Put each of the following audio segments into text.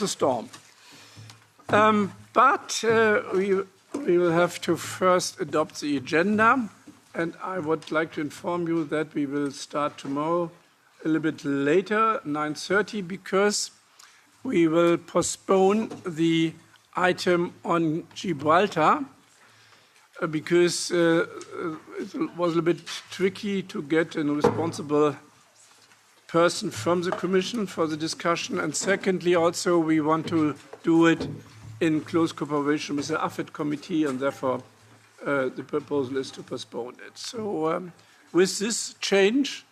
the storm. But we will have to first adopt the agenda, and I would like to inform you that we will start tomorrow a little bit later, 9:30, because we will postpone the item on Gibraltar because it was a little bit tricky to get a responsible person from the Commission for the discussion. And secondly, also, we want to do it in close cooperation with the AFET committee, and therefore the proposal is to postpone it. So with this change,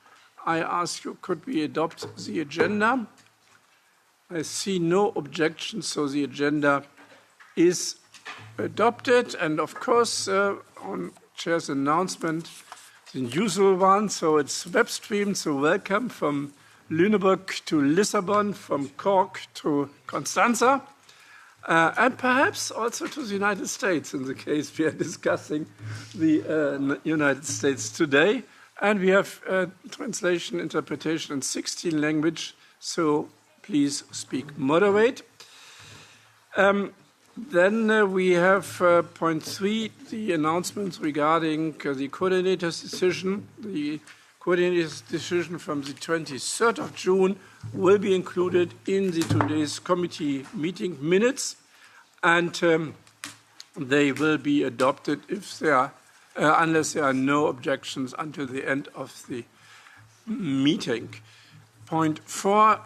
I ask you, could we adopt the agenda? I see no objections, so the agenda is adopted. And of course, on Chair's announcement, the usual one, so it's web streamed, so welcome from Lüneburg to Lisbon, from Cork to Constanza, and perhaps also to the United States, in the case we are discussing the United States today. And we have translation, interpretation in 16 languages, so please speak moderate. Then we have point 3, the announcements regarding the coordinators' decision. The coordinators' decision from the 23rd of June will be included in the today's committee meeting minutes, and they will be adopted if there are, unless there are no objections until the end of the meeting. Point 4.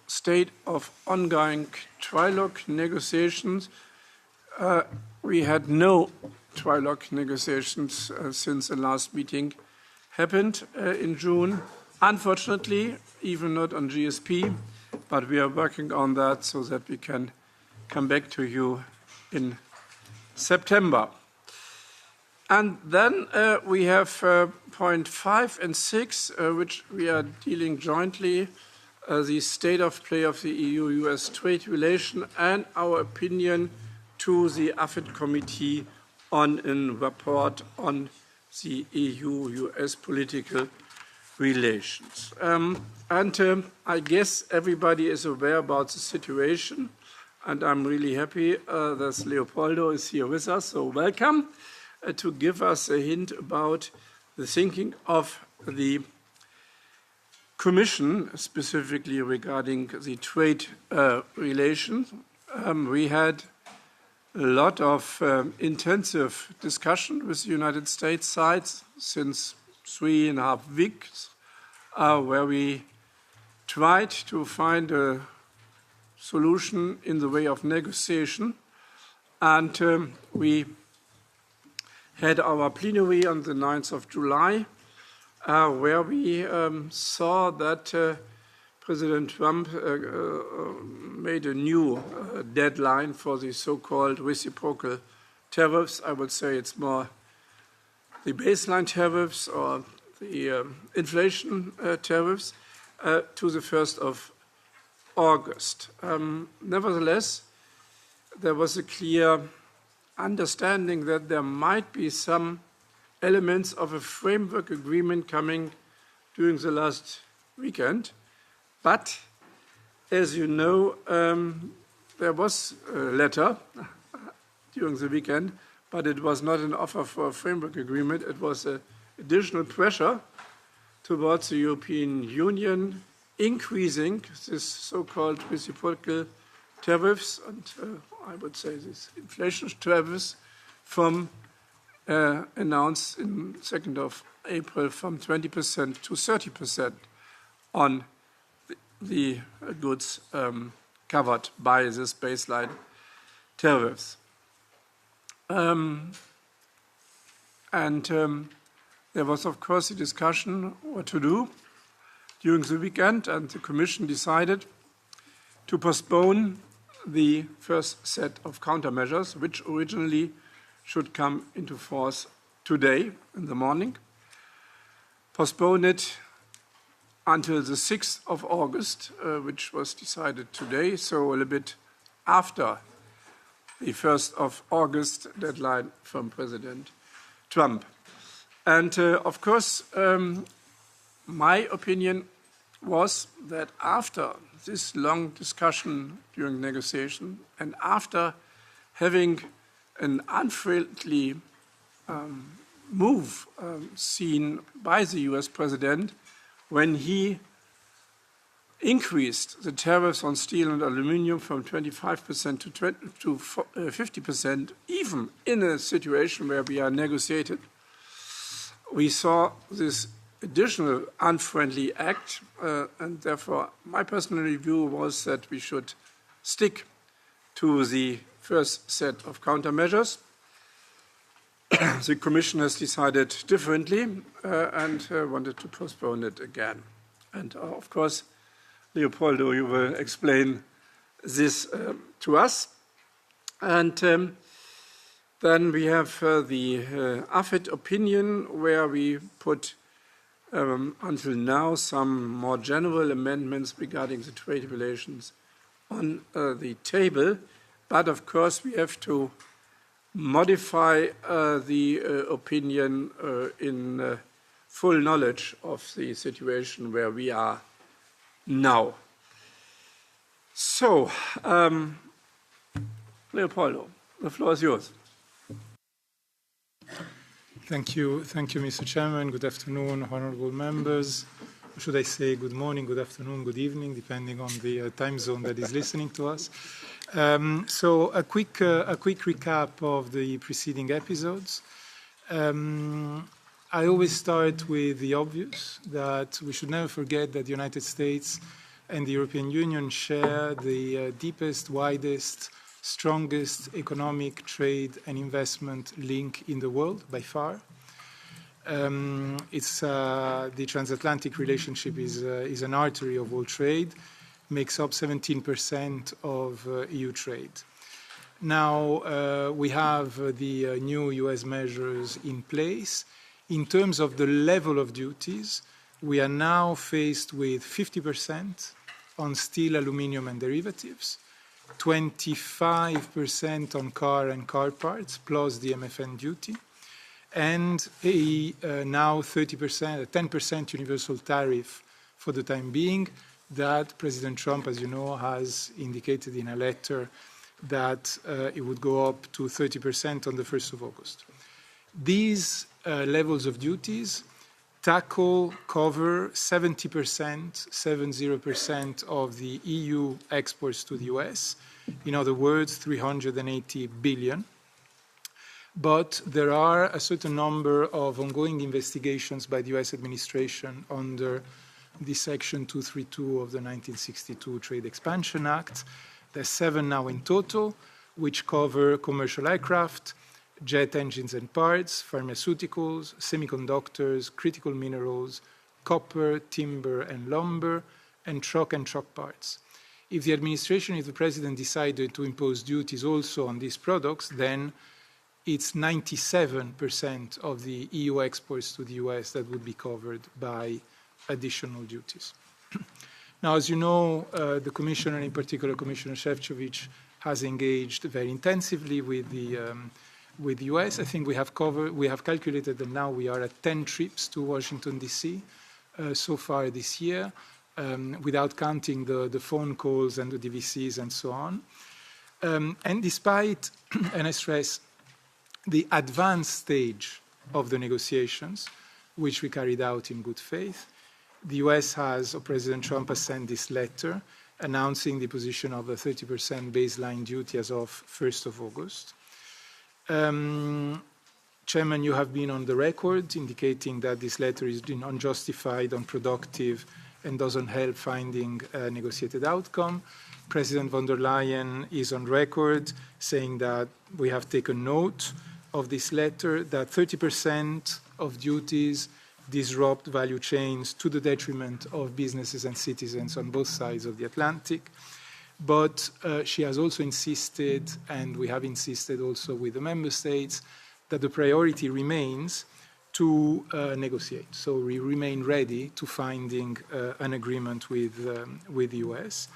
State of ongoing Trilock negotiations. We had no Trilock negotiations since the last meeting happened in June. Unfortunately, even not on GSP, but we are working on that so that we can come back to you in September. And then we have point 5 and 6, which we are dealing jointly. The state of play of the EU-US trade relation and our opinion to the AFET committee on a report on the EU-US political relations. I guess everybody is aware about the situation, and I'm really happy that Leopoldo is here with us, so welcome, to give us a hint about the thinking of the Commission, specifically regarding the trade relations. We had a lot of intensive discussion with the United States side since 3.5 weeks, where we tried to find a solution in the way of negotiation. And we had our plenary on the 9th of July, where we saw that President Trump made a new deadline for the so-called reciprocal tariffs. I would say it's more the baseline tariffs or the inflation tariffs to the 1st of August. Nevertheless, there was a clear understanding that there might be some elements of a framework agreement coming during the last weekend. But, as you know, there was a letter during the weekend, but it was not an offer for a framework agreement. It was additional pressure towards the European Union, increasing this so-called reciprocal tariffs, and I would say these inflation tariffs from announced in 2nd of April from 20% to 30% on the goods covered by this baseline tariffs. There was, of course, a discussion what to do during the weekend, and the Commission decided to postpone the first set of countermeasures, which originally should come into force today in the morning, postpone it until the 6th of August, which was decided today, so a little bit after the 1st of August deadline from President Trump. And of course, my opinion was that after this long discussion during negotiation, and after having an unfriendly move seen by the US president when he increased the tariffs on steel and aluminum from 25% to 50%, even in a situation where we are negotiated. We saw this additional unfriendly act, and therefore my personal view was that we should stick to the first set of countermeasures. The Commission has decided differently and wanted to postpone it again. And of course, Leopoldo, you will explain this to us. And then we have the AFET opinion, where we put until now some more general amendments regarding the trade relations on the table. But of course, we have to modify the opinion in full knowledge of the situation where we are now. So, Leopoldo, the floor is yours. Thank you, Mr. Chairman. Good afternoon, honourable members. Or should I say good morning, good afternoon, good evening, depending on the time zone that is listening to us. So a quick recap of the preceding episodes. I always start with the obvious, that we should never forget that the United States and the European Union share the deepest, widest, strongest economic, trade and investment link in the world by far. It's the transatlantic relationship is an artery of world trade, makes up 17% of EU trade. Now we have the new US measures in place. In terms of the level of duties, we are now faced with 50% on steel, aluminium and derivatives, 25% on car and car parts, plus the MFN duty, and now 30%, a 10% universal tariff for the time being, that President Trump, as you know, has indicated in a letter that it would go up to 30% on the 1st of August. These levels of duties cover 70% of the EU exports to the US, in other words, 380 billion. But there are a certain number of ongoing investigations by the US administration under the Section 232 of the 1962 Trade Expansion Act. There's 7 now in total, which cover commercial aircraft, jet engines and parts, pharmaceuticals, semiconductors, critical minerals, copper, timber and lumber, and truck parts. If the administration, if the president decided to impose duties also on these products, then it's 97% of the EU exports to the US that would be covered by additional duties. Now, as you know, the Commission, and in particular Commissioner Šefčovič, has engaged very intensively with the US. I think we have calculated that now we are at 10 trips to Washington, D.C. So far this year, without counting the phone calls and the DVCs and so on. And despite, and I stress, the advanced stage of the negotiations, which we carried out in good faith, the US has, or President Trump has sent this letter announcing the position of a 30% baseline duty as of 1st of August. Chairman, you have been on the record indicating that this letter is unjustified, unproductive, and doesn't help finding a negotiated outcome. President von der Leyen is on record saying that we have taken note of this letter, that 30% of duties disrupt value chains to the detriment of businesses and citizens on both sides of the Atlantic. But she has also insisted, and we have insisted also with the member states, that the priority remains to negotiate. So we remain ready to finding an agreement with the US.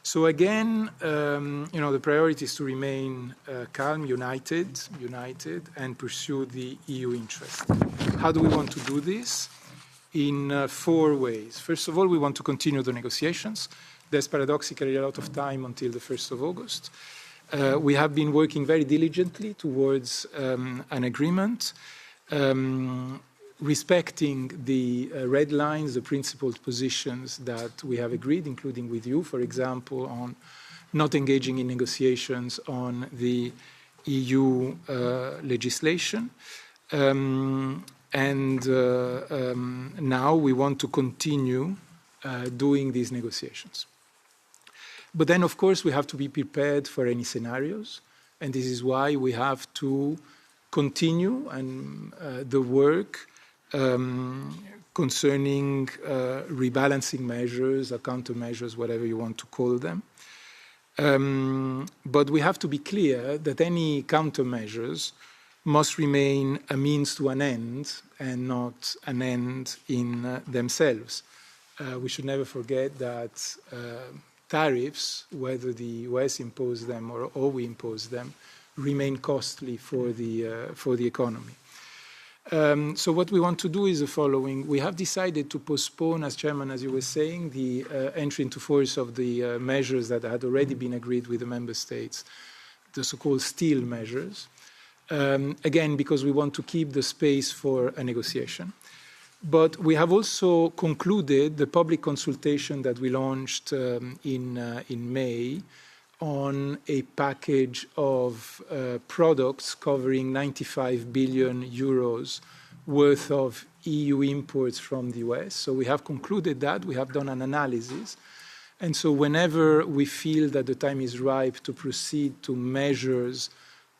So again, the priority is to remain calm, united, and pursue the EU interest. How do we want to do this? In 4 ways. First of all, we want to continue the negotiations. there's paradoxically a lot of time until the 1st of August. We have been working very diligently towards an agreement, respecting the red lines, the principled positions that we have agreed, including with you, for example, on not engaging in negotiations on the EU legislation. Now we want to continue doing these negotiations. But then, of course, we have to be prepared for any scenarios, and this is why we have to continue the work concerning rebalancing measures or countermeasures, whatever you want to call them. But we have to be clear that any countermeasures must remain a means to an end and not an end in themselves. We should never forget that tariffs, whether the US impose them or we impose them, remain costly for the economy. So what we want to do is the following. We have decided to postpone, as Chairman, as you were saying, the entry into force of the measures that had already been agreed with the Member States, the so-called steel measures, again, because we want to keep the space for a negotiation. But we have also concluded the public consultation that we launched in May on a package of products covering 95 billion euros worth of EU imports from the US. So we have concluded that. We have done an analysis. And so whenever we feel that the time is ripe to proceed to measures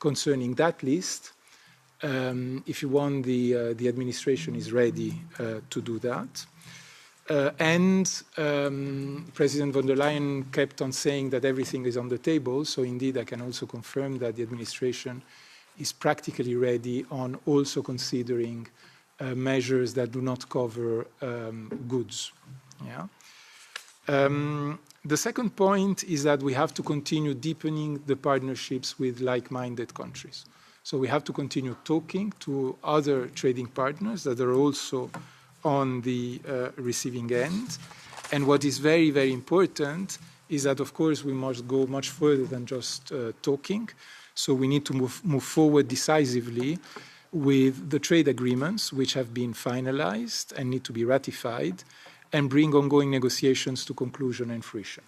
concerning that list, if you want, the administration is ready to do that. President von der Leyen kept on saying that everything is on the table. So indeed, I can also confirm that the administration is practically ready on also considering measures that do not cover goods. Yeah. The second point is that we have to continue deepening the partnerships with like-minded countries. So we have to continue talking to other trading partners that are also on the receiving end. And what is very, very important is that, of course, we must go much further than just talking. So we need to move forward decisively with the trade agreements, which have been finalized and need to be ratified, and bring ongoing negotiations to conclusion and fruition.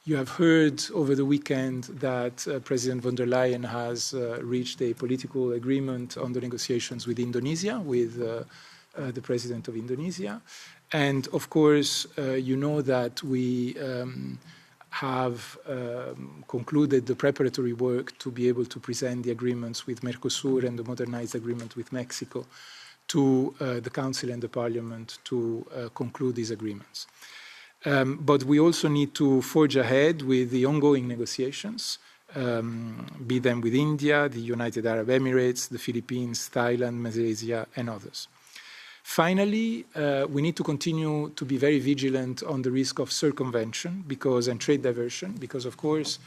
You have heard over the weekend that President von der Leyen has reached a political agreement on the negotiations with Indonesia, with the President of Indonesia. And of course, you know that we have concluded the preparatory work to be able to present the agreements with Mercosur and the modernized agreement with Mexico to the Council and the Parliament to conclude these agreements. But we also need to forge ahead with the ongoing negotiations, be them with India, the United Arab Emirates, the Philippines, Thailand, Malaysia, and others. Finally, we need to continue to be very vigilant on the risk of circumvention and trade diversion, because, of course,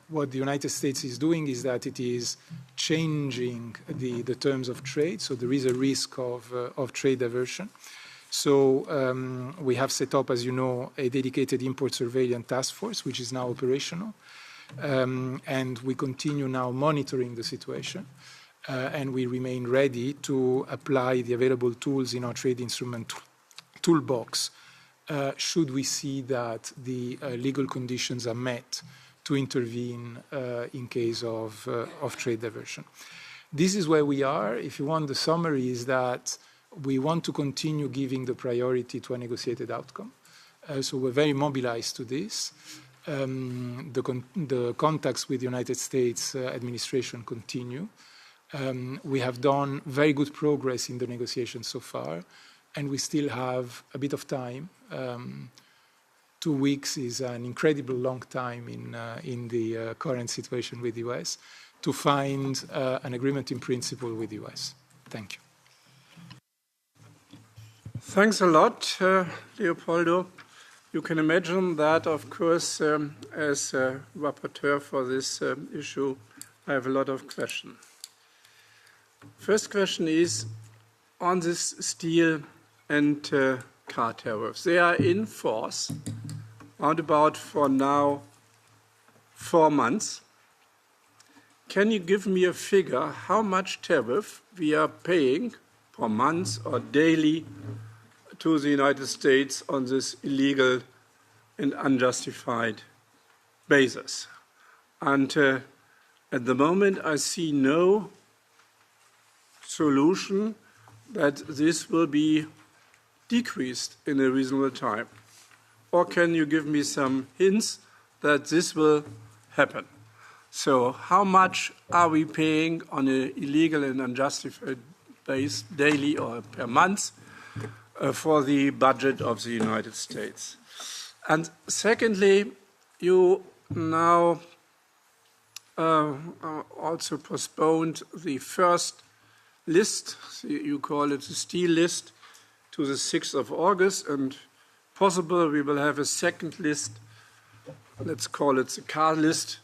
what the United States is doing is that it is changing the terms of trade, so there is a risk of trade diversion. So we have set up, as you know, a dedicated import surveillance task force, which is now operational. And we continue now monitoring the situation. And we remain ready to apply the available tools in our trade instrument toolbox should we see that the legal conditions are met to intervene in case of trade diversion. This is where we are. If you want, the summary is that we want to continue giving the priority to a negotiated outcome. So we're very mobilized to this. The contacts with the United States administration continue. We have done very good progress in the negotiations so far, and we still have a bit of time. 2 weeks is an incredibly long time in the current situation with the US to find an agreement in principle with the US. Thank you. Thanks a lot, Leopoldo. You can imagine that, of course, as a rapporteur for this issue, I have a lot of questions. First question is on this steel and car tariffs. They are in force round about for now 4 months. Can you give me a figure how much tariff we are paying per month or daily to the United States on this illegal and unjustified basis? And at the moment, I see no solution that this will be decreased in a reasonable time. Or can you give me some hints that this will happen? So how much are we paying on an illegal and unjustified base daily or per month for the budget of the United States? And secondly, you now also postponed the first list, you call it the steel list, to the 6th of August, and possible we will have a second list, let's call it the car list,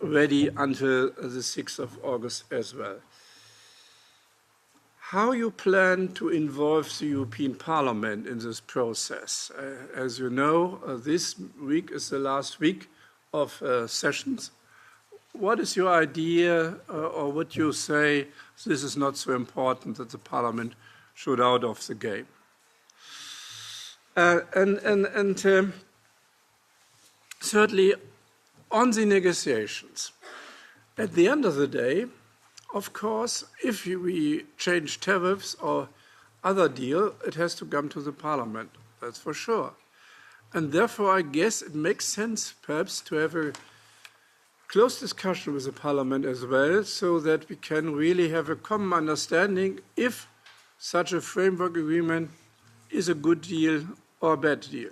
ready until the 6th of August as well. How you plan to involve the European Parliament in this process? As you know, this week is the last week of sessions. What is your idea, or would you say this is not so important that the Parliament should out of the game? Thirdly, on the negotiations, at the end of the day, of course, if we change tariffs or other deal, it has to come to the Parliament, that's for sure. And therefore, I guess it makes sense, perhaps, to have a close discussion with the Parliament as well, so that we can really have a common understanding if such a framework agreement is a good deal or a bad deal.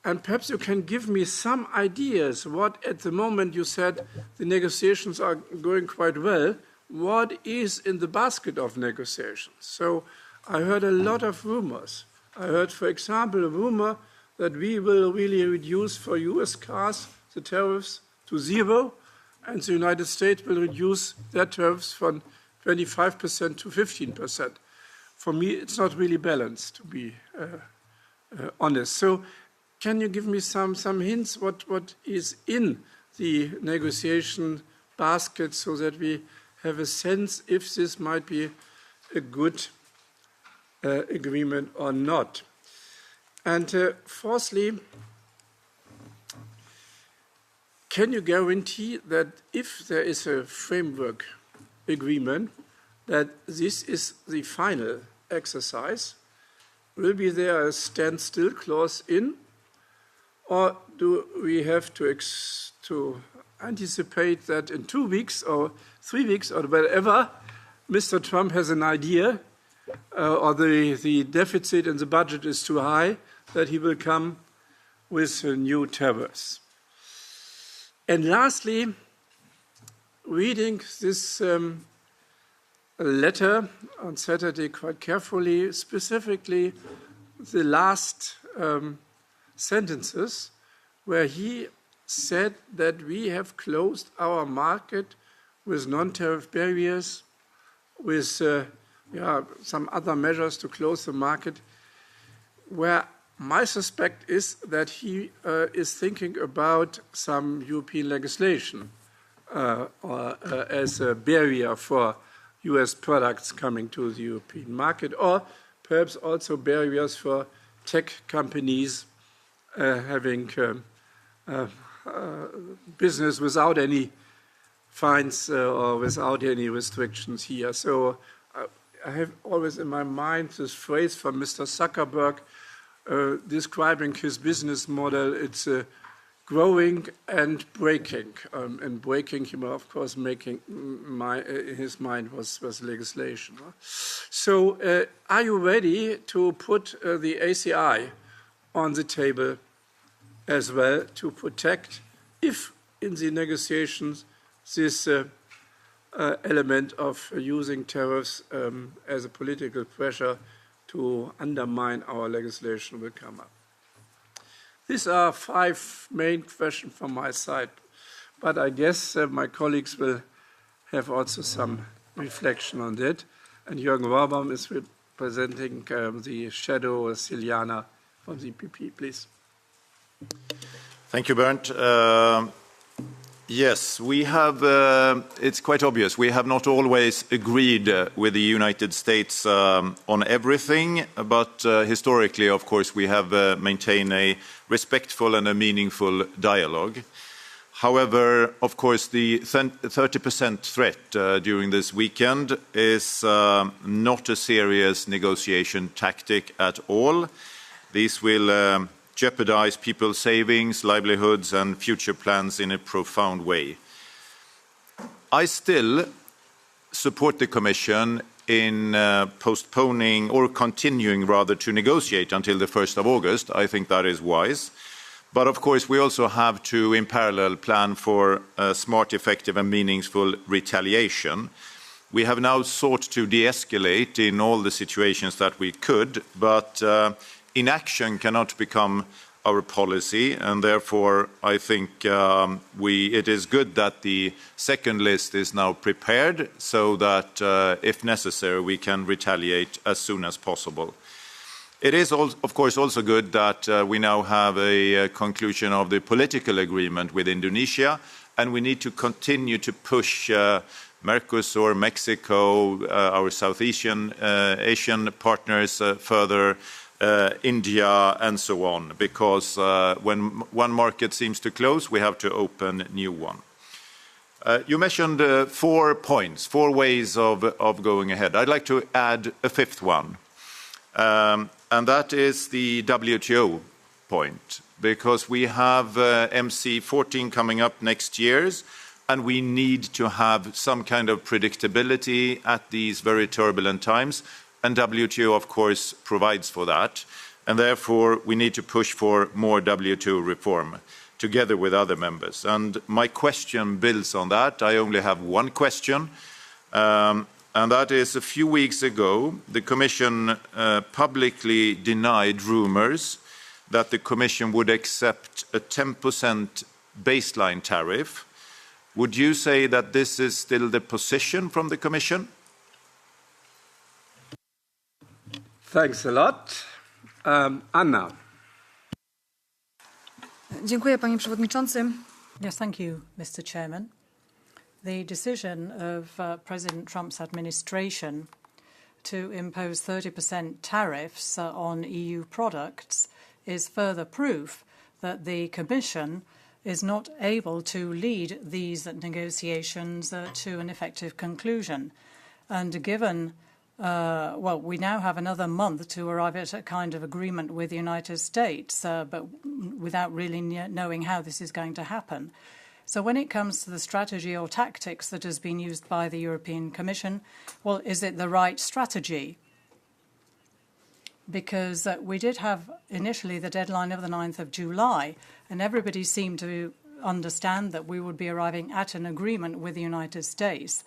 And perhaps you can give me some ideas what, at the moment, you said the negotiations are going quite well. What is in the basket of negotiations? So I heard a lot of rumors. I heard, for example, a rumor that we will really reduce for US cars the tariffs to 0, and the United States will reduce their tariffs from 25% to 15%. For me, it's not really balanced, to be honest. So can you give me some hints what is in the negotiation basket so that we have a sense if this might be a good agreement or not? And fourthly, can you guarantee that if there is a framework agreement, that this is the final exercise? Will be there a standstill clause in? Or do we have to anticipate that in 2 weeks or 3 weeks or whatever, Mr. Trump has an idea or the deficit in the budget is too high, that he will come with new tariffs? And lastly, reading this letter on Saturday quite carefully, specifically the last sentences where he said that we have closed our market with non-tariff barriers, with some other measures to close the market, where my suspect is that he is thinking about some European legislation as a barrier for US products coming to the European market, or perhaps also barriers for tech companies having business without any fines or without any restrictions here. So I have always in my mind this phrase from Mr. Zuckerberg describing his business model. It's growing and breaking. And breaking, he of course making his mind was legislation. So are you ready to put the ACI on the table as well to protect, if in the negotiations this element of using tariffs as a political pressure to undermine our legislation will come up? These are 5 main questions from my side, but I guess my colleagues will have also some reflection on that. And Jürgen Warbaum is representing the shadow Siliana from the EPP, please. Thank you, Bernd. Yes, we have, it's quite obvious, we have not always agreed with the United States on everything, but historically, of course, we have maintained a respectful and a meaningful dialogue. However, of course, the 30% threat during this weekend is not a serious negotiation tactic at all. These will jeopardize people's savings, livelihoods, and future plans in a profound way. I still support the Commission in postponing or continuing, rather, to negotiate until the 1st of August. I think that is wise. But of course, we also have to, in parallel, plan for smart, effective, and meaningful retaliation. We have now sought to de-escalate in all the situations that we could, but inaction cannot become our policy, and therefore I think it is good that the second list is now prepared so that, if necessary, we can retaliate as soon as possible. It is, of course, also good that we now have a conclusion of the political agreement with Indonesia, and we need to continue to push Mercosur, Mexico, our South Asian partners further, India, and so on, because when one market seems to close, we have to open a new one. You mentioned 4 points, 4 ways of going ahead. I'd like to add a 5th one, and that is the WTO point, because we have MC14 coming up next year, and we need to have some kind of predictability at these very turbulent times. And WTO, of course, provides for that. And therefore, we need to push for more WTO reform together with other members. And my question builds on that. I only have one question. And that is, a few weeks ago, the Commission publicly denied rumors that the Commission would accept a 10% baseline tariff. Would you say that this is still the position from the Commission? Thanks a lot. Anna. Dziękuję, panie przewodniczący. Yes, thank you, Mr. Chairman. The decision of President Trump's administration to impose 30% tariffs on EU products is further proof that the Commission is not able to lead these negotiations to an effective conclusion. And given we now have another month to arrive at a kind of agreement with the United States, but without really knowing how this is going to happen. So when it comes to the strategy or tactics that has been used by the European Commission, well, is it the right strategy? Because we did have initially the deadline of the 9th of July, and everybody seemed to understand that we would be arriving at an agreement with the United States.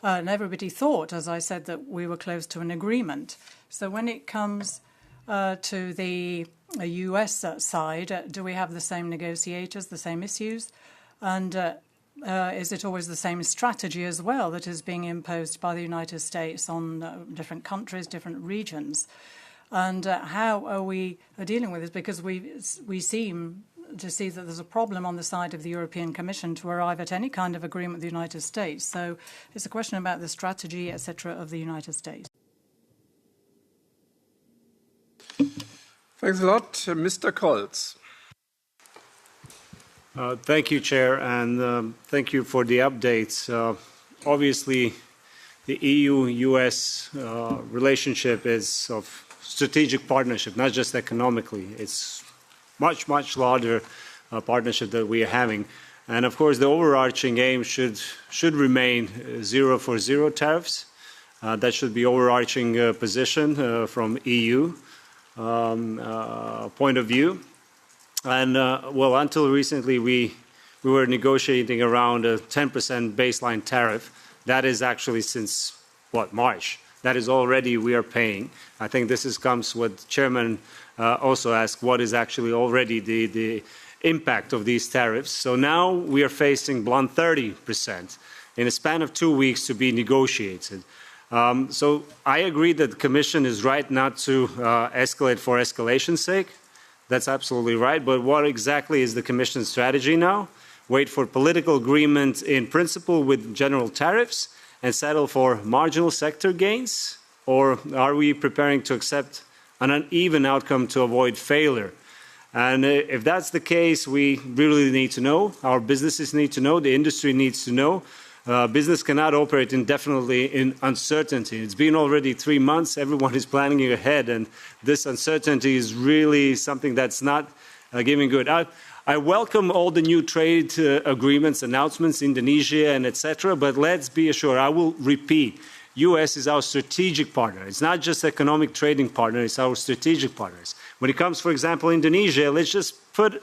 And everybody thought, as I said, that we were close to an agreement. So when it comes to the US side, do we have the same negotiators, the same issues? And is it always the same strategy as well that is being imposed by the United States on different countries, different regions? And how are we dealing with this? Because we seem to see that there's a problem on the side of the European Commission to arrive at any kind of agreement with the United States. So it's a question about the strategy, etc., of the United States. Thanks a lot. Mr. Kolz. Thank you, Chair, and thank you for the updates. Obviously, the EU-US relationship is of strategic partnership, not just economically. It's much larger partnership that we are having. And of course, the overarching aim should remain 0 for 0 tariffs. That should be overarching position from EU point of view. And well, until recently, we were negotiating around a 10% baseline tariff. That is actually since, March. That is already we are paying. I think this comes what Chairman also asked, what is actually already the impact of these tariffs. So now we are facing blunt 30% in a span of 2 weeks to be negotiated. So I agree that the Commission is right not to escalate for escalation's sake. That's absolutely right. But what exactly is the Commission's strategy now? Wait for political agreement in principle with general tariffs and settle for marginal sector gains? Or are we preparing to accept an uneven outcome to avoid failure? And if that's the case, we really need to know. Our businesses need to know. The industry needs to know. Business cannot operate indefinitely in uncertainty. It's been already 3 months. Everyone is planning ahead, and this uncertainty is really something that's not giving good. I welcome all the new trade agreements, announcements, Indonesia, and etc. But let's be assured, I will repeat, U.S. is our strategic partner. It's not just economic trading partner, it's our strategic partners. When it comes, for example, Indonesia, let's just put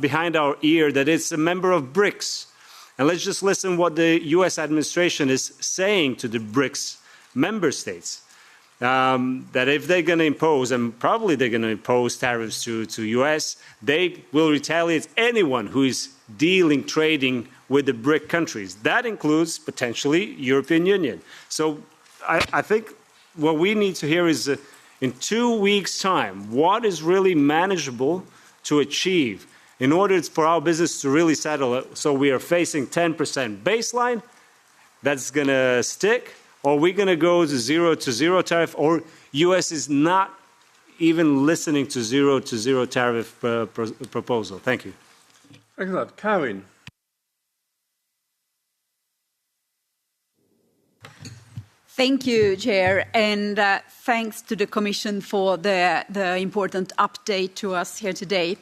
behind our ear that it's a member of BRICS. And let's just listen what the U.S. administration is saying to the BRICS member states. That if they're going to impose, and probably they're going to impose tariffs to U.S., they will retaliate anyone who is dealing, trading with the BRIC countries. That includes, potentially, European Union. So I think what we need to hear is, in 2 weeks' time, what is really manageable to achieve in order for our business to really settle. So we are facing 10% baseline, that's going to stick, or we're going to go to zero tariff, or U.S. is not even listening to zero tariff proposal. Thank you. Thanks a lot. Karin. Thank you, Chair, and thanks to the Commission for the important update to us here today.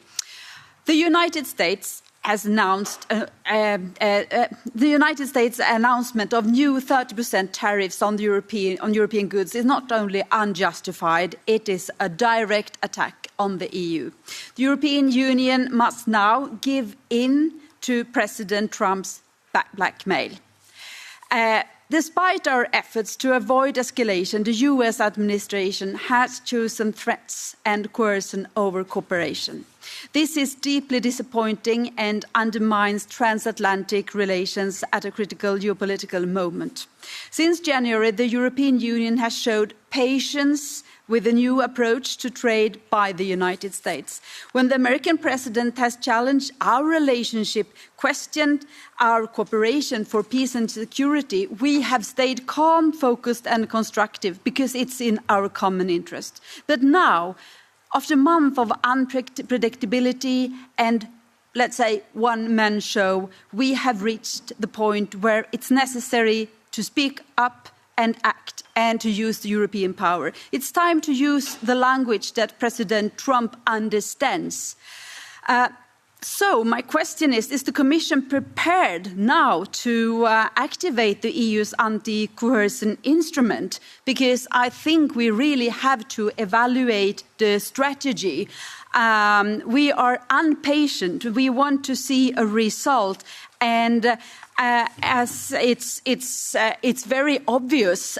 The United States has announced announcement of new 30% tariffs on European goods is not only unjustified, it is a direct attack on the EU. The European Union must now give in to President Trump's blackmail. Despite our efforts to avoid escalation, the US administration has chosen threats and coercion over cooperation. This is deeply disappointing and undermines transatlantic relations at a critical geopolitical moment. Since January, the European Union has showed patience with a new approach to trade by the United States. When the American president has challenged our relationship, questioned our cooperation for peace and security, we have stayed calm, focused and constructive because it's in our common interest. But now, after a month of unpredictability and, let's say, one-man show, we have reached the point where it's necessary to speak up and act and to use the European power. It's time to use the language that President Trump understands. So my question is the Commission prepared now to activate the EU's anti-coercion instrument? Because I think we really have to evaluate the strategy. We are impatient. We want to see a result. And as it's very obvious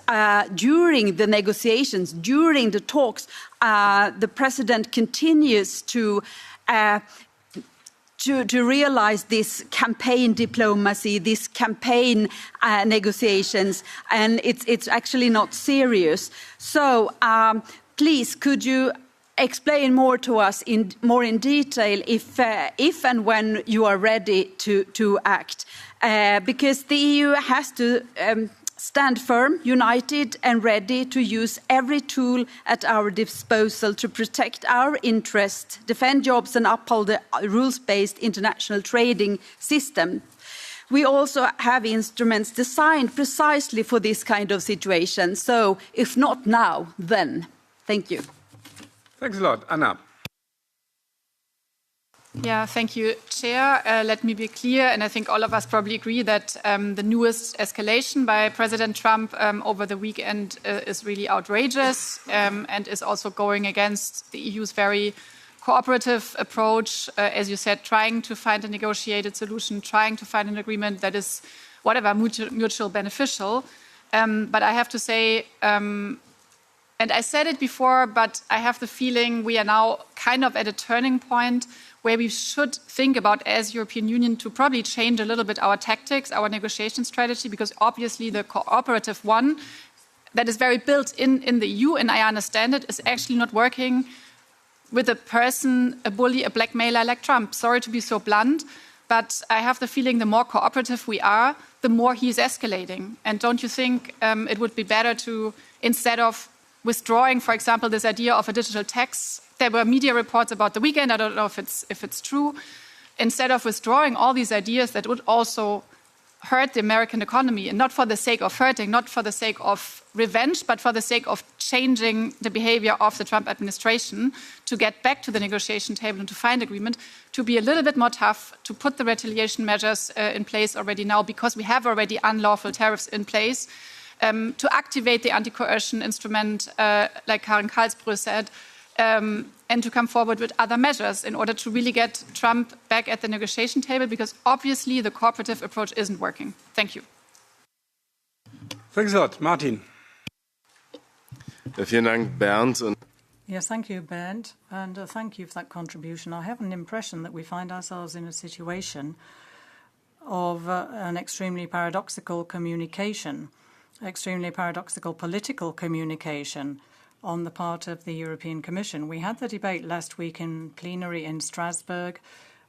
during the negotiations, during the talks, the president continues to realize this campaign diplomacy, this campaign negotiations, and it's actually not serious. So please, could you explain more to us more in detail if and when you are ready to act? Because the EU has to stand firm, united and ready to use every tool at our disposal to protect our interests, defend jobs and uphold the rules-based international trading system. We also have instruments designed precisely for this kind of situation. So if not now, then. Thank you. Thanks a lot. Anna. Yeah, thank you, Chair. Let me be clear, and I think all of us probably agree that the newest escalation by President Trump over the weekend is really outrageous and is also going against the EU's very cooperative approach, as you said, trying to find a negotiated solution, trying to find an agreement that is whatever, mutual beneficial. But I have to say, and I said it before, but I have the feeling we are now kind of at a turning point where we should think about, as European Union, to probably change a little bit our tactics, our negotiation strategy, because obviously the cooperative one that is very built in the EU, and I understand it, is actually not working with a person, a bully, a blackmailer like Trump. Sorry to be so blunt, but I have the feeling the more cooperative we are, the more he's escalating. And don't you think it would be better to, instead of withdrawing, for example, this idea of a digital tax, there were media reports about the weekend, I don't know if it's true, instead of withdrawing all these ideas that would also hurt the American economy, and not for the sake of hurting, not for the sake of revenge, but for the sake of changing the behavior of the Trump administration to get back to the negotiation table and to find agreement, to be a little bit more tough, to put the retaliation measures in place already now, because we have already unlawful tariffs in place, to activate the anti-coercion instrument, like Karin Karlsbrühe said, and to come forward with other measures in order to really get Trump back at the negotiation table, because obviously the cooperative approach isn't working. Thank you. Thanks a lot. Martin. Vielen Dank, Bernd. Yes, thank you, Bernd, and thank you for that contribution. I have an impression that we find ourselves in a situation of an extremely paradoxical communication, extremely paradoxical political communication on the part of the European Commission. We had the debate last week in plenary in Strasbourg,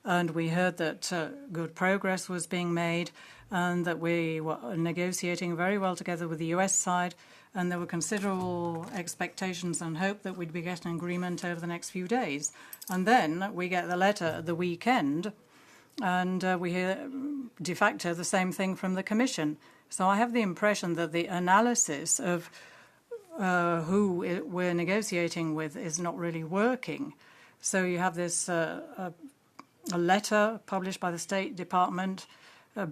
and we heard that good progress was being made and that we were negotiating very well together with the US side, and there were considerable expectations and hope that we'd be getting an agreement over the next few days. And then we get the letter at the weekend, and we hear de facto the same thing from the Commission. So I have the impression that the analysis of who we're negotiating with is not really working. So you have this a letter published by the State Department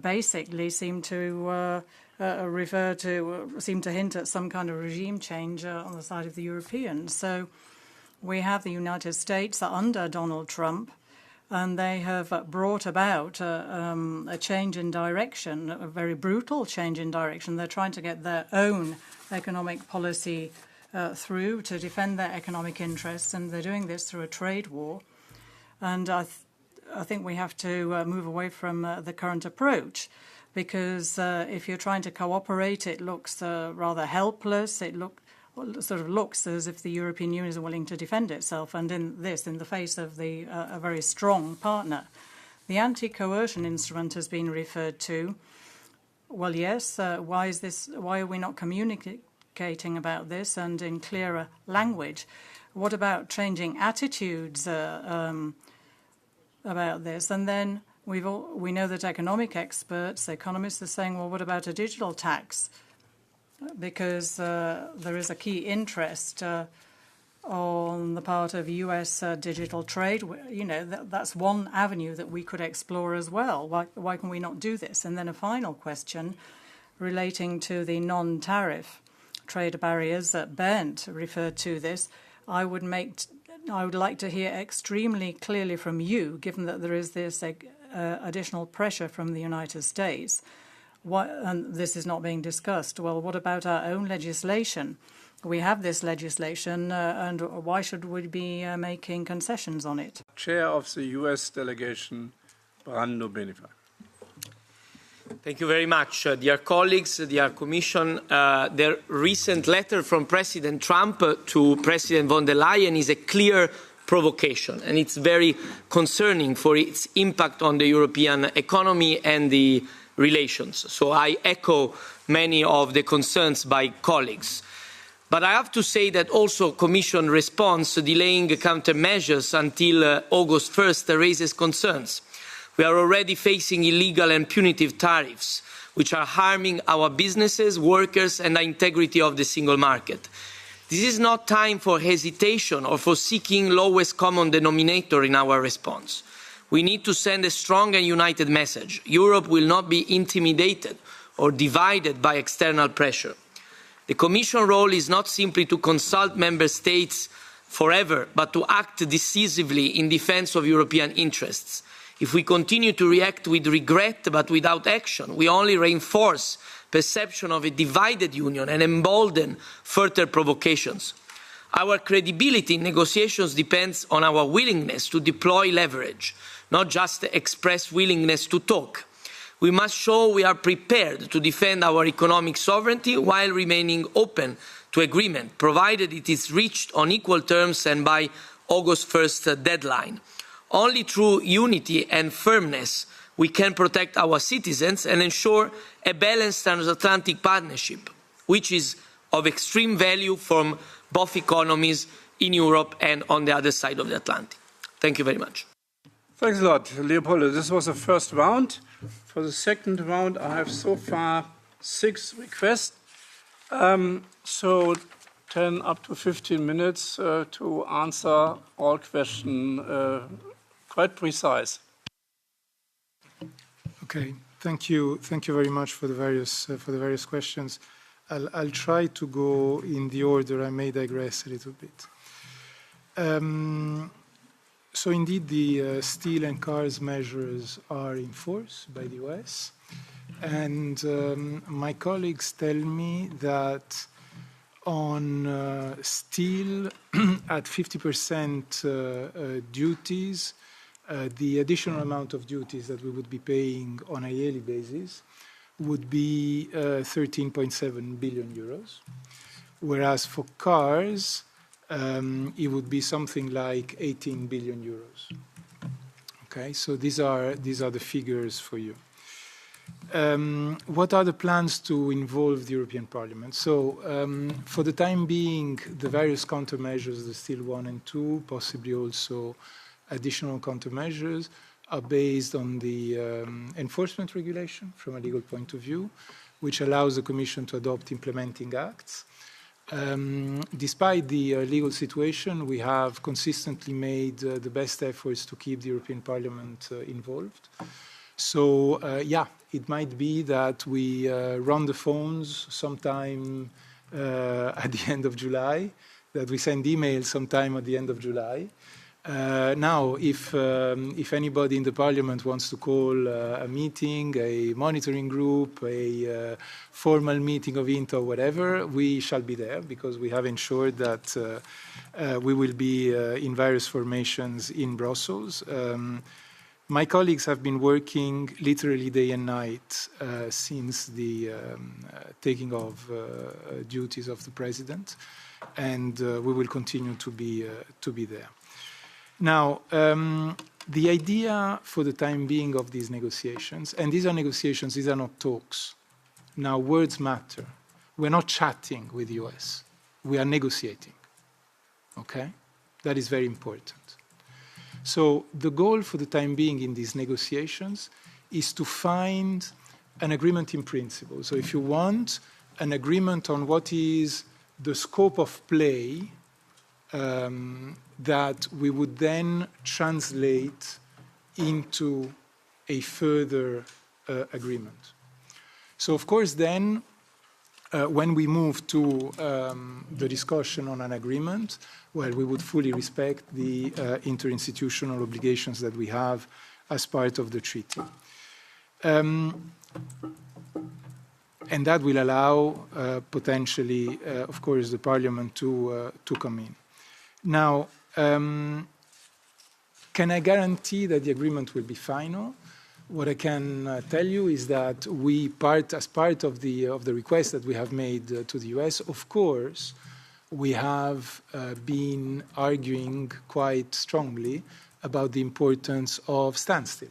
basically seem to hint at some kind of regime change on the side of the Europeans. So we have the United States under Donald Trump, and they have brought about a change in direction, a very brutal change in direction. They're trying to get their own economic policy through to defend their economic interests, and they're doing this through a trade war. And I think we have to move away from the current approach, because if you're trying to cooperate, it looks rather helpless. It sort of looks as if the European Union is willing to defend itself, and in the face of a very strong partner. The anti-coercion instrument has been referred to. Well, yes, why are we not communicating about this and in clearer language? What about changing attitudes about this? And then we know that economic experts, economists are saying, well, what about a digital tax? Because there is a key interest on the part of U.S. Digital trade. You know, that's one avenue that we could explore as well. Why can we not do this? And then a final question relating to the non-tariff trade barriers that Bernd referred to this. I would like to hear extremely clearly from you, given that there is this additional pressure from the United States. And this is not being discussed. Well, what about our own legislation? We have this legislation, and why should we be making concessions on it? Chair of the U.S. delegation, Brando Benifei. Thank you very much, dear colleagues, dear Commission. The recent letter from President Trump to President von der Leyen is a clear provocation, and it's very concerning for its impact on the European economy and the relations. So I echo many of the concerns by colleagues. But I have to say that also Commission response delaying countermeasures until August 1st raises concerns. We are already facing illegal and punitive tariffs, which are harming our businesses, workers, and the integrity of the single market. This is not time for hesitation or for seeking lowest common denominator in our response. We need to send a strong and united message. Europe will not be intimidated or divided by external pressure. The Commission role is not simply to consult Member States forever, but to act decisively in defence of European interests. If we continue to react with regret but without action, we only reinforce perception of a divided union and embolden further provocations. Our credibility in negotiations depends on our willingness to deploy leverage, not just express willingness to talk. We must show we are prepared to defend our economic sovereignty while remaining open to agreement, provided it is reached on equal terms and by August 1st deadline. Only through unity and firmness we can protect our citizens and ensure a balanced transatlantic partnership, which is of extreme value from both economies in Europe and on the other side of the Atlantic. Thank you very much. Thanks a lot, Leopoldo. This was the first round. For the second round, I have so far 6 requests. So 10 up to 15 minutes to answer all questions, quite precise. Okay, thank you very much for the various questions. I'll try to go in the order. I may digress a little bit. So indeed, the steel and cars measures are in force by the US. And my colleagues tell me that on steel at 50% duties, the additional amount of duties that we would be paying on a yearly basis would be 13.7 billion euros. Whereas for cars, it would be something like 18 billion euros. Okay, so these are the figures for you. What are the plans to involve the European Parliament? So for the time being, the various countermeasures, the Steel 1 and 2, possibly also additional countermeasures, are based on the enforcement regulation from a legal point of view, which allows the Commission to adopt implementing acts. Despite the legal situation, we have consistently made the best efforts to keep the European Parliament involved. So, yeah, it might be that we run the phones sometime at the end of July, that we send emails sometime at the end of July. Now, if anybody in the Parliament wants to call a meeting, a monitoring group, a formal meeting of INTA or whatever, we shall be there because we have ensured that we will be in various formations in Brussels. My colleagues have been working literally day and night since the taking of duties of the President, and we will continue to be there. Now, the idea for the time being of these negotiations, and these are negotiations, these are not talks. Now, words matter. We're not chatting with the US. We are negotiating. Okay? That is very important. So the goal for the time being in these negotiations is to find an agreement in principle. So if you want an agreement on what is the scope of play that we would then translate into a further agreement. So, of course, then, when we move to the discussion on an agreement, well, we would fully respect the interinstitutional obligations that we have as part of the treaty. And that will allow, potentially, of course, the Parliament to come in. Now, can I guarantee that the agreement will be final? What I can tell you is that we, as part of the request that we have made to the US, of course, we have been arguing quite strongly about the importance of standstill.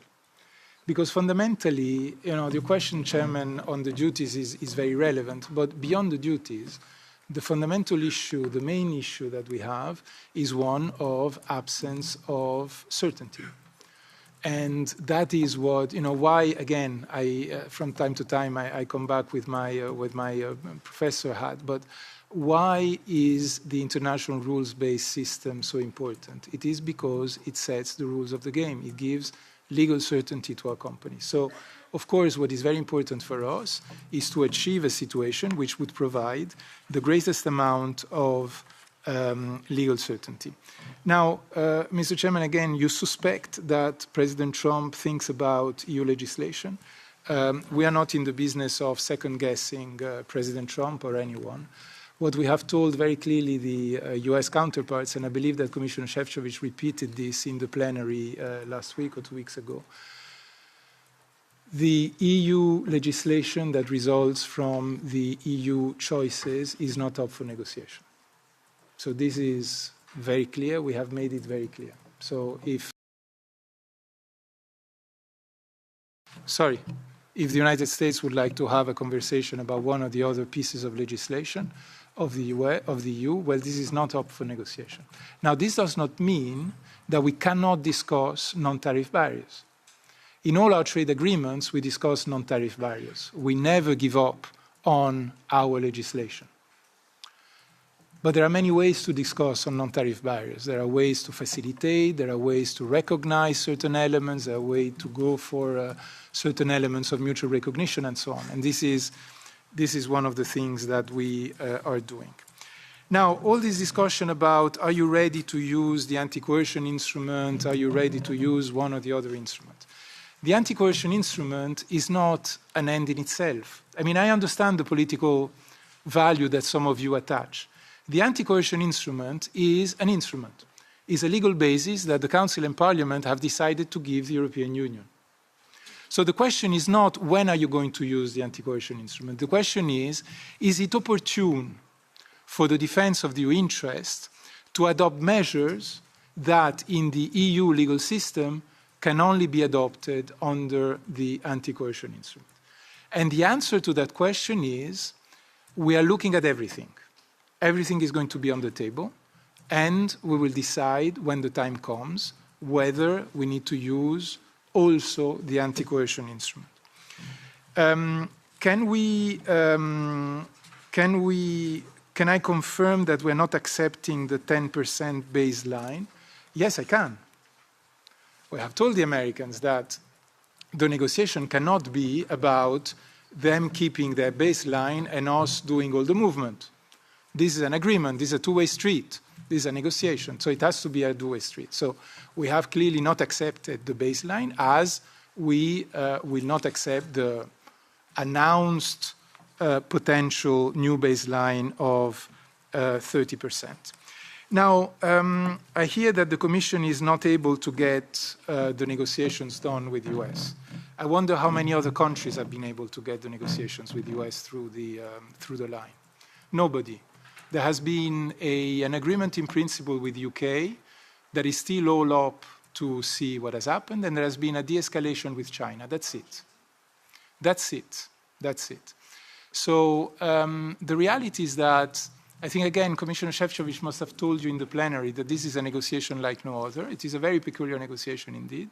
Because fundamentally, you know, the question, Chairman, on the duties is very relevant, but beyond the duties, the fundamental issue, the main issue that we have is one of absence of certainty. And that is what, you know, why, again, from time to time, I come back with my professor hat, but why is the international rules-based system so important? It is because it sets the rules of the game. It gives legal certainty to our companies. So, of course, what is very important for us is to achieve a situation which would provide the greatest amount of legal certainty. Now, Mr. Chairman, again, you suspect that President Trump thinks about EU legislation. We are not in the business of second-guessing President Trump or anyone. What we have told very clearly the US counterparts, and I believe that Commissioner Šefčovič repeated this in the plenary last week or 2 weeks ago, the EU legislation that results from the EU choices is not up for negotiation. So this is very clear. We have made it very clear. So if the United States would like to have a conversation about one or the other pieces of legislation of the EU, well, this is not up for negotiation. Now, this does not mean that we cannot discuss non-tariff barriers. In all our trade agreements, we discuss non-tariff barriers. We never give up on our legislation. But there are many ways to discuss on non-tariff barriers. There are ways to facilitate, there are ways to recognize certain elements, there are ways to go for certain elements of mutual recognition and so on. And this is one of the things that we are doing. Now, all this discussion about are you ready to use the anti-coercion instrument, are you ready to use one or the other instrument? The anti-coercion instrument is not an end in itself. I mean, I understand the political value that some of you attach. The anti-coercion instrument is an instrument, is a legal basis that the Council and Parliament have decided to give the European Union. So the question is not when are you going to use the anti-coercion instrument. The question is it opportune for the defense of the EU interest to adopt measures that in the EU legal system can only be adopted under the anti-coercion instrument? And the answer to that question is we are looking at everything. Everything is going to be on the table, and we will decide when the time comes whether we need to use also the anti-coercion instrument. Can I confirm that we're not accepting the 10% baseline? Yes, I can. We have told the Americans that the negotiation cannot be about them keeping their baseline and us doing all the movement. This is an agreement. This is a two-way street. This is a negotiation. So it has to be a two-way street. So we have clearly not accepted the baseline, as we will not accept the announced potential new baseline of 30%. Now, I hear that the Commission is not able to get the negotiations done with the US. I wonder how many other countries have been able to get the negotiations with the US through the line. Nobody. There has been an agreement in principle with the UK that is still all up to see what has happened, and there has been a de-escalation with China. That's it. That's it. That's it. So the reality is that I think, again, Commissioner Šefčovič must have told you in the plenary that this is a negotiation like no other. It is a very peculiar negotiation indeed.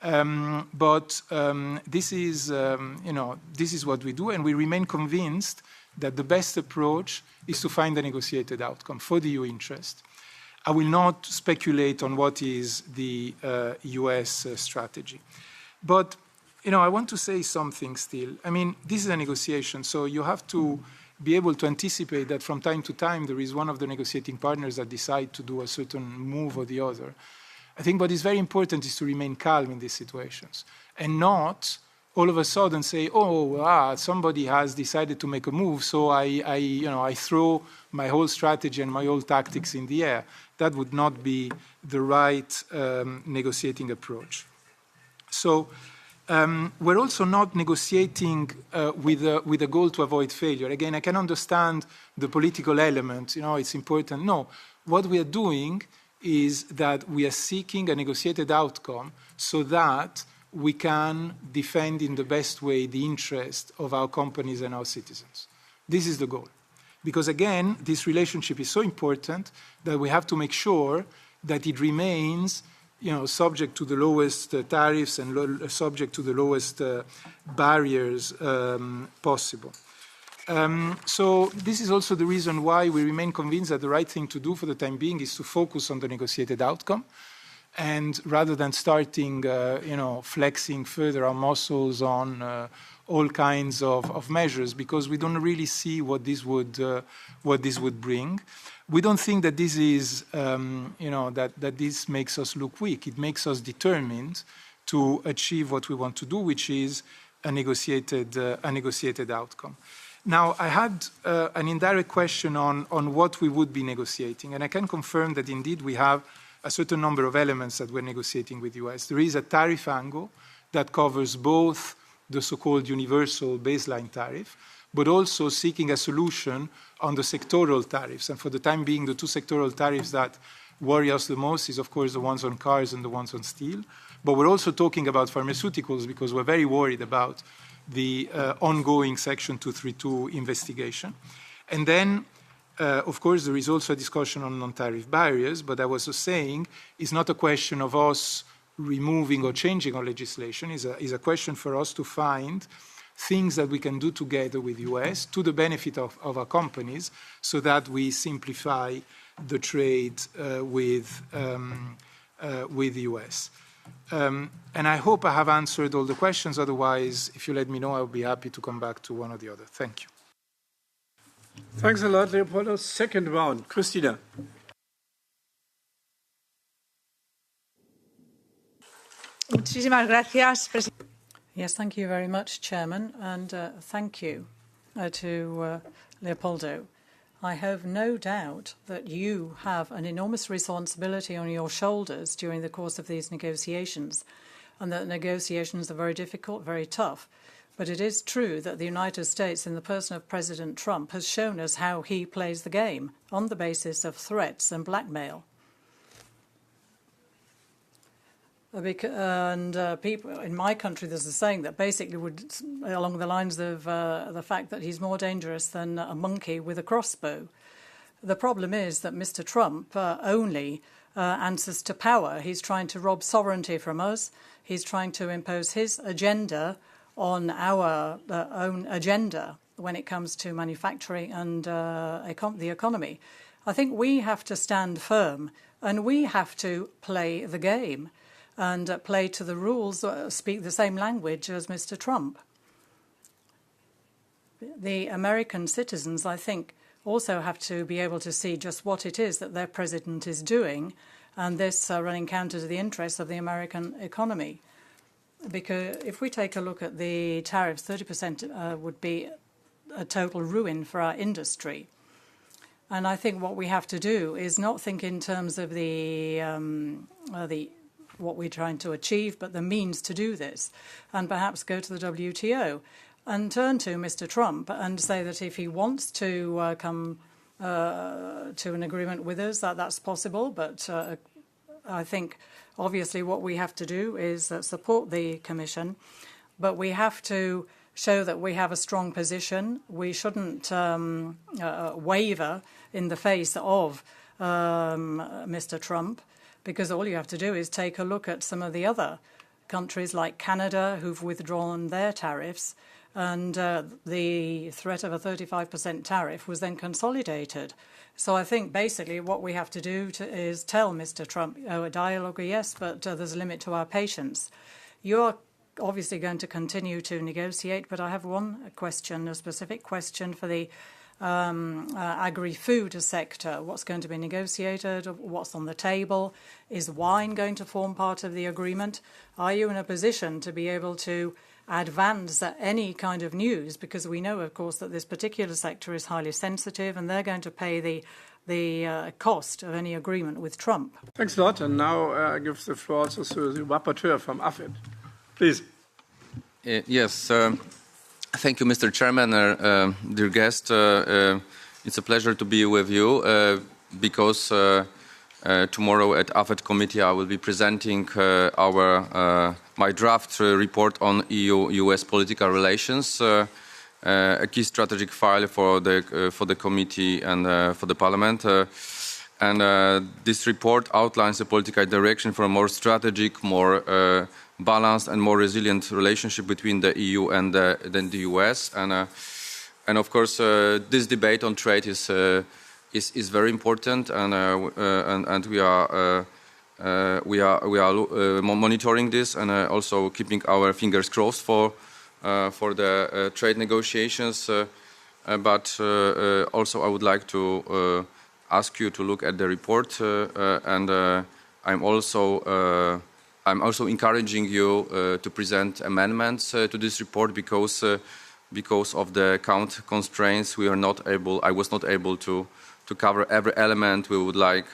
But this is what we do, and we remain convinced that the best approach is to find a negotiated outcome for the EU interest. I will not speculate on what is the US strategy. But, I want to say something still. I mean, this is a negotiation, so you have to be able to anticipate that from time to time there is one of the negotiating partners that decide to do a certain move or the other. I think what is very important is to remain calm in these situations and not all of a sudden say, somebody has decided to make a move, so I throw my whole strategy and my whole tactics in the air. That would not be the right negotiating approach. So we're also not negotiating with a goal to avoid failure. Again, I can understand the political element, it's important. No, what we are doing is that we are seeking a negotiated outcome so that we can defend in the best way the interest of our companies and our citizens. This is the goal. Because again, this relationship is so important that we have to make sure that it remains subject to the lowest tariffs and subject to the lowest barriers possible. So this is also the reason why we remain convinced that the right thing to do for the time being is to focus on the negotiated outcome, and rather than starting, flexing further our muscles on all kinds of measures, because we don't really see what this would bring. We don't think that this is, that this makes us look weak. It makes us determined to achieve what we want to do, which is a negotiated outcome. Now, I had an indirect question on what we would be negotiating, and I can confirm that indeed we have a certain number of elements that we're negotiating with the US. There is a tariff angle that covers both the so-called universal baseline tariff, but also seeking a solution on the sectoral tariffs. And for the time being, the two sectoral tariffs that worry us the most is, of course, the ones on cars and the ones on steel. But we're also talking about pharmaceuticals because we're very worried about the ongoing Section 232 investigation. And then, of course, there is also a discussion on non-tariff barriers, but I was saying it's not a question of us removing or changing our legislation. It's a question for us to find things that we can do together with the US to the benefit of our companies so that we simplify the trade with the US. And I hope I have answered all the questions. Otherwise, if you let me know, I'll be happy to come back to one or the other. Thank you. Thanks a lot, Leopoldo. Second round, Christina. Muchísimas gracias, presidente. Yes, thank you very much, Chairman, and thank you to Leopoldo. I have no doubt that you have an enormous responsibility on your shoulders during the course of these negotiations, and that negotiations are very difficult, very tough. But it is true that the United States, in the person of President Trump, has shown us how he plays the game on the basis of threats and blackmail. And people in my country, there's a saying that basically would, along the lines of the fact that he's more dangerous than a monkey with a crossbow. The problem is that Mr. Trump only answers to power. He's trying to rob sovereignty from us. He's trying to impose his agenda on our own agenda when it comes to manufacturing and the economy. I think we have to stand firm and we have to play the game and play to the rules, speak the same language as Mr. Trump. The American citizens, I think, also have to be able to see just what it is that their president is doing, and this running counter to the interests of the American economy. Because if we take a look at the tariffs, 30% would be a total ruin for our industry. And I think what we have to do is not think in terms of the what we're trying to achieve, but the means to do this, and perhaps go to the WTO and turn to Mr. Trump and say that if he wants to come to an agreement with us, that's possible. But I think, obviously, what we have to do is support the Commission, but we have to show that we have a strong position. We shouldn't waver in the face of Mr. Trump, because all you have to do is take a look at some of the other countries like Canada who've withdrawn their tariffs, and the threat of a 35% tariff was then consolidated. So I think basically what we have to do is tell Mr. Trump, a dialogue, yes, but there's a limit to our patience. You're obviously going to continue to negotiate, but I have one question, a specific question for the agri-food sector. What's going to be negotiated? What's on the table? Is wine going to form part of the agreement? Are you in a position to be able to advance any kind of news? Because we know, of course, that this particular sector is highly sensitive and they're going to pay the cost of any agreement with Trump. Thanks a lot. And now I give the floor also to the rapporteur from AFET. Please. Yes. Thank you, Mr. Chairman, dear guest. It's a pleasure to be with you because tomorrow at AFET committee I will be presenting my draft report on EU-US political relations, a key strategic file for the committee and for the Parliament. This report outlines the political direction for a more strategic, more balanced and more resilient relationship between the EU and the US. And of course, this debate on trade is very important, and we are monitoring this and also keeping our fingers crossed for the trade negotiations. But also, I would like to ask you to look at the report, and I'm also encouraging you to present amendments to this report because of the count constraints I was not able to cover every element we would like,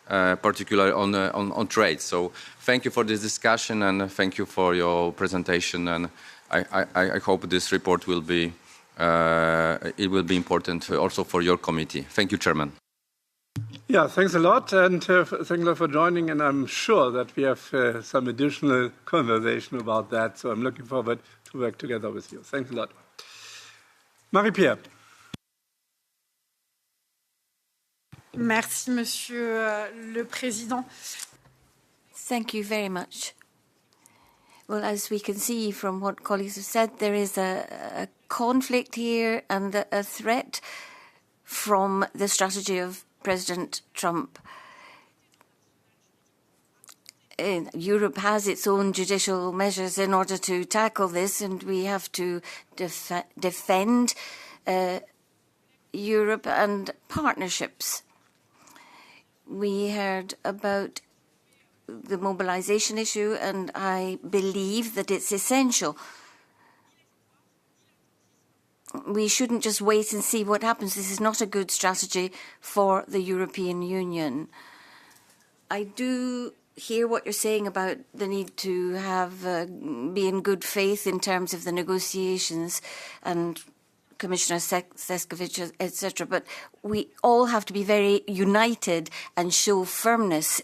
particularly on trade. So thank you for this discussion and thank you for your presentation, and I hope this report will be it will be important also for your committee. Thank you, Chairman. Yeah, thanks a lot, and thanks a lot for joining. And I'm sure that we have some additional conversation about that. So I'm looking forward to work together with you. Thanks a lot. Marie-Pierre. Merci, Monsieur le Président. Thank you very much. Well, as we can see from what colleagues have said, there is a conflict here and a threat from the strategy of President Trump. Europe has its own judicial measures in order to tackle this, and we have to defend Europe and partnerships. We heard about the mobilization issue, and I believe that it's essential. We shouldn't just wait and see what happens. This is not a good strategy for the European Union. I do hear what you're saying about the need to have be in good faith in terms of the negotiations, and Commissioner Šefčovič, etc. But we all have to be very united and show firmness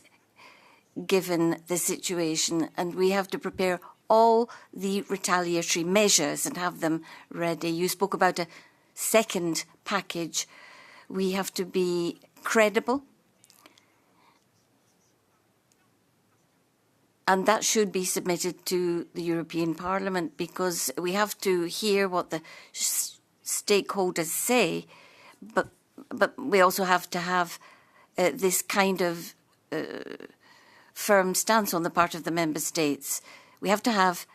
given the situation, and we have to prepare all the retaliatory measures and have them ready. You spoke about a second package. We have to be credible, and that should be submitted to the European Parliament, because we have to hear what the stakeholders say, but we also have to have this kind of firm stance on the part of the member states. We have to have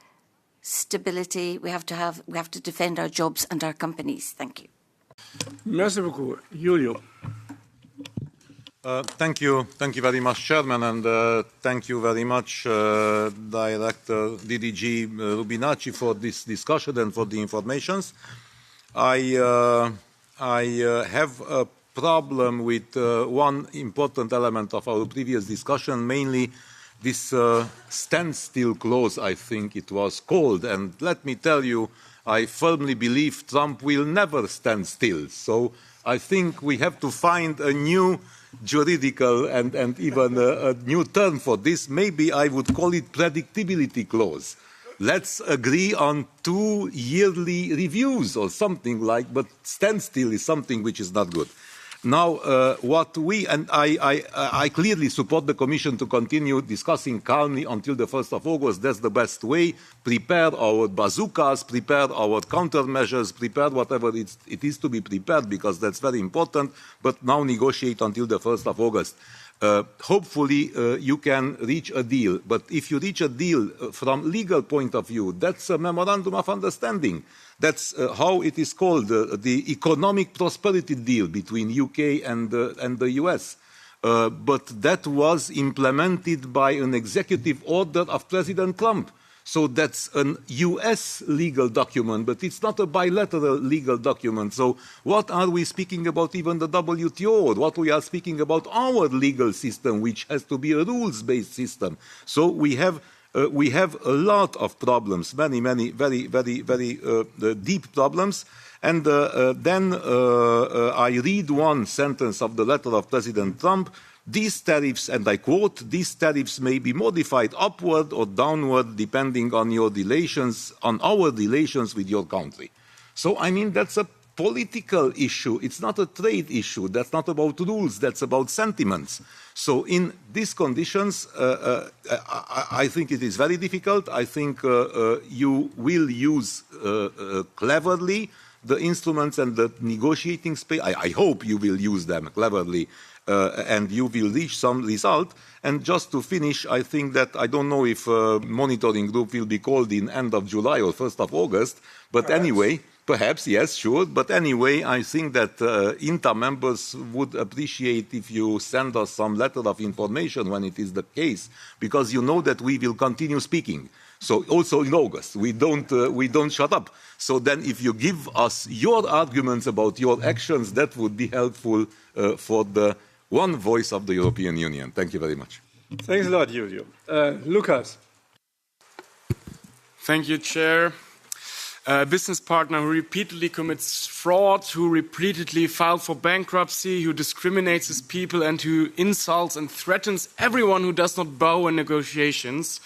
stability. We have to defend our jobs and our companies. Thank you. Merci beaucoup, Julio. Thank you very much, Chairman, and thank you very much, Director DDG Rubinacci, for this discussion and for the informations. I have a problem with one important element of our previous discussion, mainly this standstill clause, I think it was called. And let me tell you, I firmly believe Trump will never stand still. So I think we have to find a new juridical and even a new term for this. Maybe I would call it predictability clause. Let's agree on 2 yearly reviews or something like, but standstill is something which is not good. Now, I clearly support the Commission to continue discussing calmly until the 1st of August. That's the best way. Prepare our bazookas, prepare our countermeasures, prepare whatever it is to be prepared, because that's very important. But now negotiate until the 1st of August. Hopefully you can reach a deal. But if you reach a deal from legal point of view, that's a memorandum of understanding. That's how it is called, the economic prosperity deal between UK and the US. But that was implemented by an executive order of President Trump. So that's a US legal document, but it's not a bilateral legal document. So what are we speaking about even the WTO? What we are speaking about our legal system, which has to be a rules-based system. So we have a lot of problems, many, very deep problems. And then I read one sentence of the letter of President Trump. These tariffs, and I quote, these tariffs may be modified upward or downward depending on your relations, on our relations with your country. So, I mean, that's a political issue. It's not a trade issue. That's not about rules. That's about sentiments. So in these conditions, I think it is very difficult. I think you will use cleverly the instruments and the negotiating space. I hope you will use them cleverly, and you will reach some result. And just to finish, I think that I don't know if a monitoring group will be called in end of July or 1st of August, but anyway, perhaps, yes, sure. But anyway, I think that INTA members would appreciate if you send us some letter of information when it is the case, because you know that we will continue speaking. So also in August, we don't shut up. So then if you give us your arguments about your actions, that would be helpful for the one voice of the European Union. Thank you very much. Thanks a lot, Julio. Lucas. Thank you, Chair. a business partner who repeatedly commits fraud, who repeatedly files for bankruptcy, who discriminates his people, and who insults and threatens everyone who does not bow in negotiations.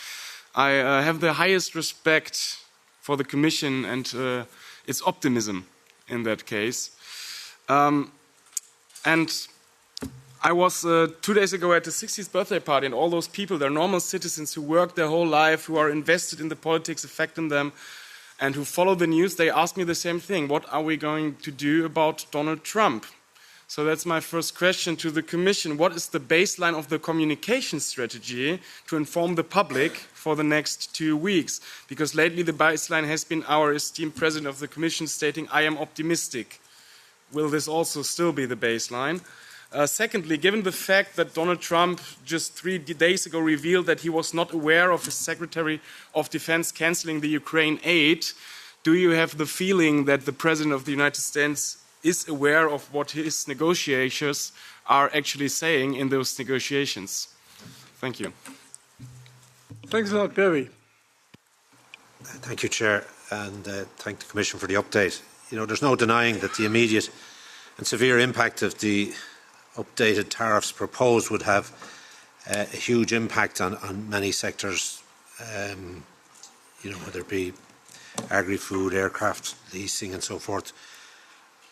I have the highest respect for the Commission and its optimism in that case. And I was 2 days ago at the 60th birthday party, and all those people, they're normal citizens who work their whole life, who are invested in the politics affecting them, and who follow the news. They asked me the same thing. What are we going to do about Donald Trump? So that's my first question to the Commission. What is the baseline of the communication strategy to inform the public for the next 2 weeks? Because lately the baseline has been our esteemed President of the Commission stating, I am optimistic. Will this also still be the baseline? Secondly, given the fact that Donald Trump just 3 days ago revealed that he was not aware of his Secretary of Defense canceling the Ukraine aid, do you have the feeling that the President of the United States is aware of what his negotiators are actually saying in those negotiations? Thank you. Thanks a lot, Barry. Thank you, Chair, and thank the Commission for the update. You know, there's no denying that the immediate and severe impact of the updated tariffs proposed would have a huge impact on many sectors, you know, whether it be agri-food, aircraft, leasing and so forth.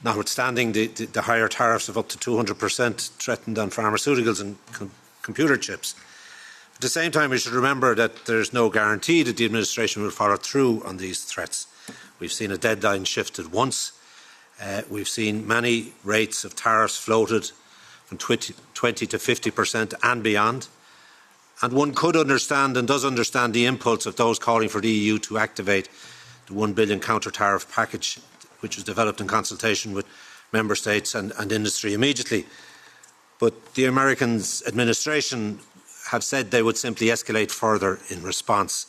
Notwithstanding the higher tariffs of up to 200% threatened on pharmaceuticals and computer chips. At the same time, we should remember that there's no guarantee that the administration will follow through on these threats. We've seen a deadline shifted once. We've seen many rates of tariffs floated from 20 to 50% and beyond. And one could understand and does understand the impulse of those calling for the EU to activate the €1 billion counter-tariff package, which was developed in consultation with Member States and industry immediately. But the American administration have said they would simply escalate further in response.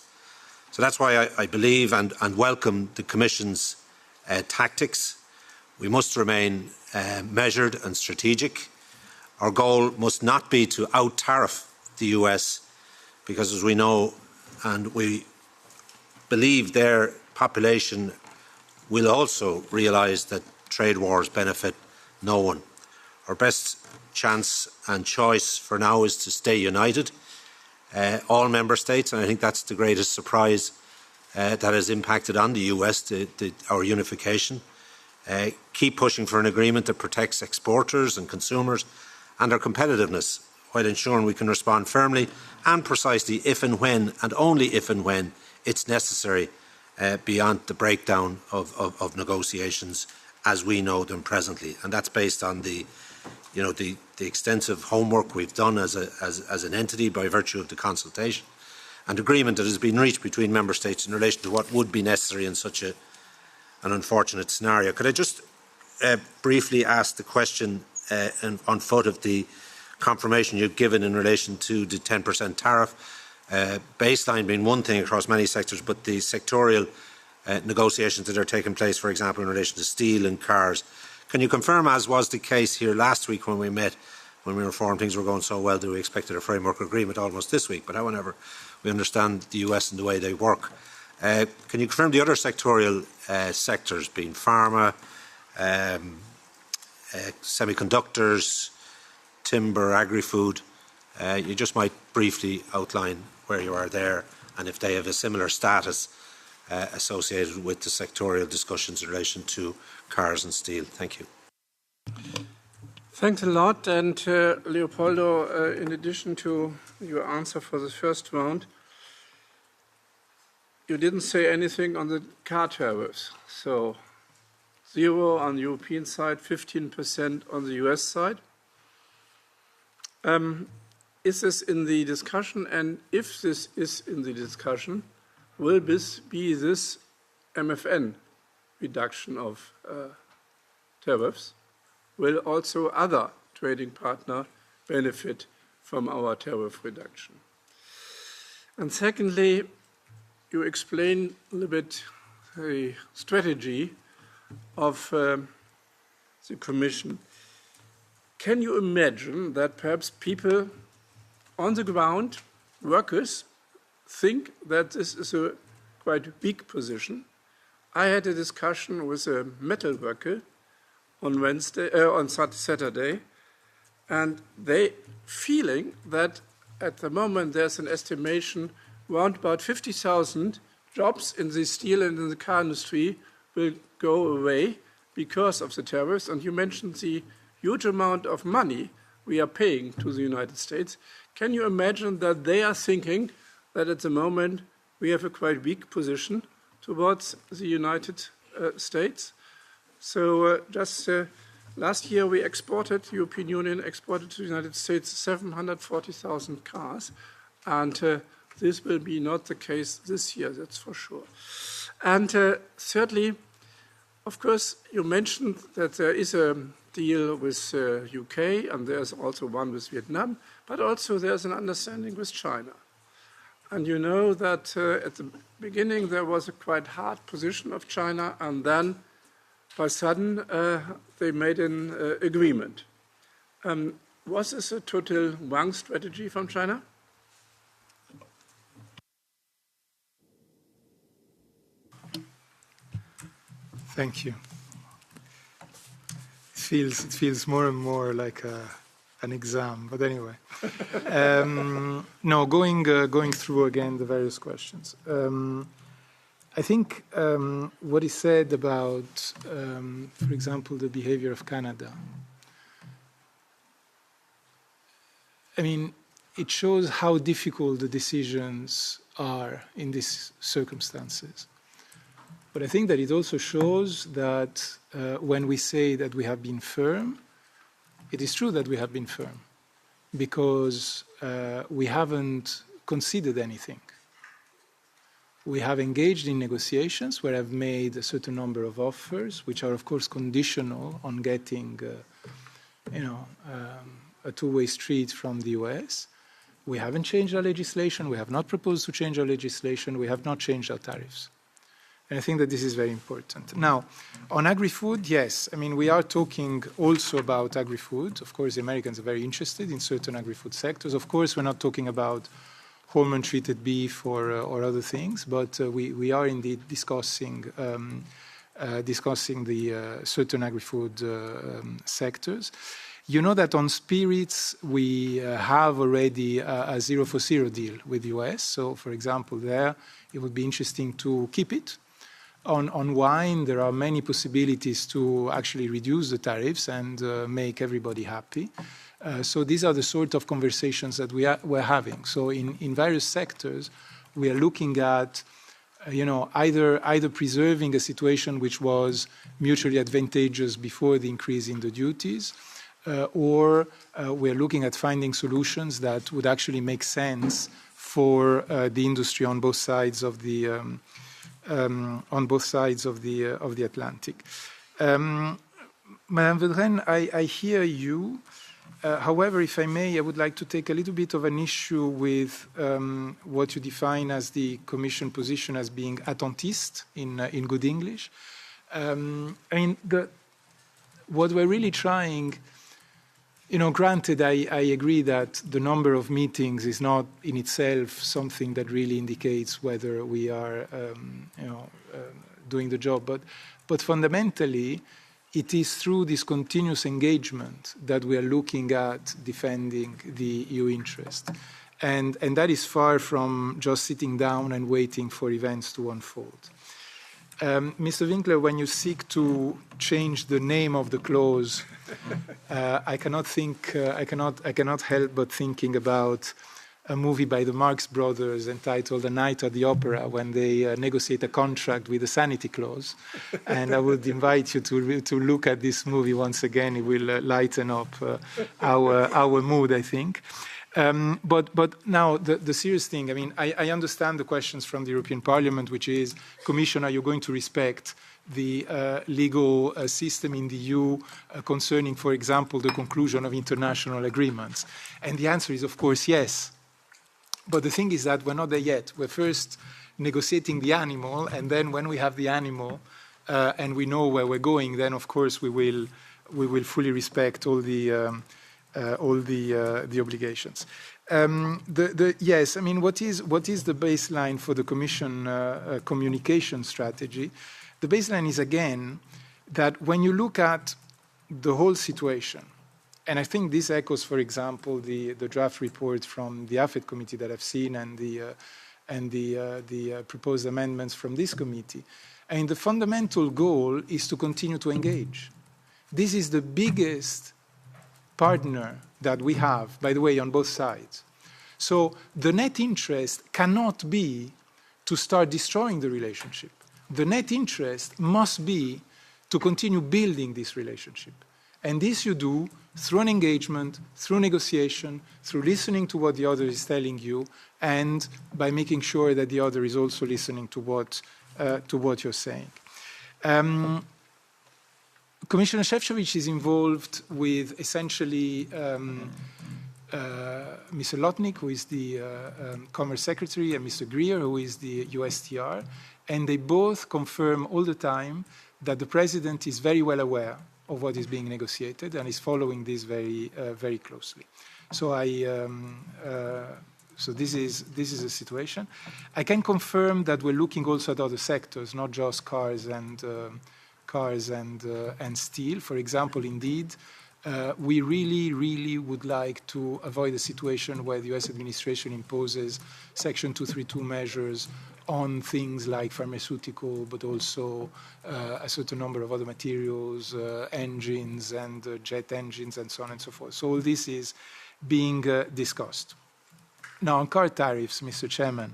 So that's why I believe and welcome the Commission's tactics. We must remain measured and strategic. Our goal must not be to out-tariff the US, because as we know and we believe their population will also realise that trade wars benefit no one. Our best chance and choice for now is to stay united, all Member States, and I think that's the greatest surprise that has impacted on the US, our unification. Keep pushing for an agreement that protects exporters and consumers and our competitiveness, while ensuring we can respond firmly and precisely if and when, and only if and when, it's necessary beyond the breakdown of negotiations as we know them presently. And that's based on the extensive homework we've done as an entity by virtue of the consultation and agreement that has been reached between Member States in relation to what would be necessary in such an unfortunate scenario. Could I just briefly ask the question on foot of the confirmation you've given in relation to the 10% tariff, baseline being one thing across many sectors, but the sectorial negotiations that are taking place, for example, in relation to steel and cars. Can you confirm, as was the case here last week when we met, when we informed things were going so well that we expected a framework agreement almost this week, but however, we understand the US and the way they work. Can you confirm the other sectorial sectors, being pharma, semiconductors, timber, agri-food? You just might briefly outline where you are there and if they have a similar status associated with the sectorial discussions in relation to cars and steel. Thank you. Thanks a lot. And Leopoldo, in addition to your answer for the first round, you didn't say anything on the car tariffs. So 0 on the European side, 15% on the US side. Is this in the discussion? And if this is in the discussion, will this be this MFN reduction of tariffs? Will also other trading partners benefit from our tariff reduction? And secondly, you explain a little bit the strategy of the Commission. Can you imagine that perhaps people on the ground, workers, think that this is a quite weak position, I had a discussion with a metal worker on Saturday, and they feeling that at the moment there's an estimation around about 50,000 jobs in the steel and in the car industry will go away because of the tariffs. And you mentioned the huge amount of money we are paying to the United States. Can you imagine that they are thinking that at the moment we have a quite weak position towards the United States? So just last year we exported, the European Union exported to the United States 740,000 cars, and this will be not the case this year, that's for sure. And thirdly, of course, you mentioned that there is a deal with UK, and there's also one with Vietnam, but also there's an understanding with China. And you know that at the beginning there was a quite hard position of China, and then by sudden they made an agreement. Was this a total wrong strategy from China? Thank you. It feels more and more like an exam, but anyway. No, going through again the various questions. I think what is said about, for example, the behavior of Canada, I mean, it shows how difficult the decisions are in these circumstances. But I think that it also shows that when we say that we have been firm, it is true that we have been firm, because we haven't conceded anything. We have engaged in negotiations where I've made a certain number of offers, which are, of course, conditional on getting, a two-way street from the US. We haven't changed our legislation. We have not proposed to change our legislation. We have not changed our tariffs. And I think that this is very important. Now, on agri-food, yes. I mean, we are talking also about agri-food. Of course, the Americans are very interested in certain agri-food sectors. Of course, we're not talking about hormone-treated beef or other things, but we are indeed discussing the certain agri-food sectors. You know that on spirits, we have already a 0 for 0 deal with the US. So, for example, there, it would be interesting to keep it. On wine, there are many possibilities to actually reduce the tariffs and make everybody happy. So these are the sort of conversations that we're having. So in various sectors, we are looking at, either preserving a situation which was mutually advantageous before the increase in the duties, or we're looking at finding solutions that would actually make sense for the industry on both sides of the Atlantic. Madame Vedren, I hear you. However, if I may, I would like to take a little bit of an issue with what you define as the Commission position as being attentiste in good English. What we're really trying, granted, I agree that the number of meetings is not in itself something that really indicates whether we are, doing the job. But fundamentally, it is through this continuous engagement that we are looking at defending the EU interest. And that is far from just sitting down and waiting for events to unfold. Mr. Winkler, when you seek to change the name of the clause, I cannot help but thinking about a movie by the Marx Brothers entitled A Night at the Opera, when they negotiate a contract with a sanity clause. And I would invite you to look at this movie once again. It will lighten up our mood, I think. But now the serious thing, I understand the questions from the European Parliament, which is, Commission, are you going to respect the legal system in the EU concerning, for example, the conclusion of international agreements? And the answer is, of course, yes. But the thing is that we're not there yet. We're first negotiating the animal, and then when we have the animal and we know where we're going, then, of course, we will fully respect all the obligations. Yes, what is the baseline for the Commission communication strategy? The baseline is, again, that when you look at the whole situation, and I think this echoes, for example, the draft report from the AFET committee that I've seen and the proposed amendments from this committee. And the fundamental goal is to continue to engage. This is the biggest partner that we have, by the way, on both sides. So the net interest cannot be to start destroying the relationship. The net interest must be to continue building this relationship. And this you do through an engagement, through negotiation, through listening to what the other is telling you, and by making sure that the other is also listening to what you're saying. Commissioner Šefčovič is involved with essentially Mr. Lotnik, who is the Commerce Secretary, and Mr. Greer, who is the USTR, and they both confirm all the time that the President is very well aware of what is being negotiated and is following this very, very closely. So so this is the situation. I can confirm that we're looking also at other sectors, not just cars and steel. For example, indeed, we really would like to avoid a situation where the U.S. administration imposes Section 232 measures on things like pharmaceutical, but also a certain number of other materials, engines and jet engines and so on and so forth. So all this is being discussed. Now, on car tariffs, Mr. Chairman,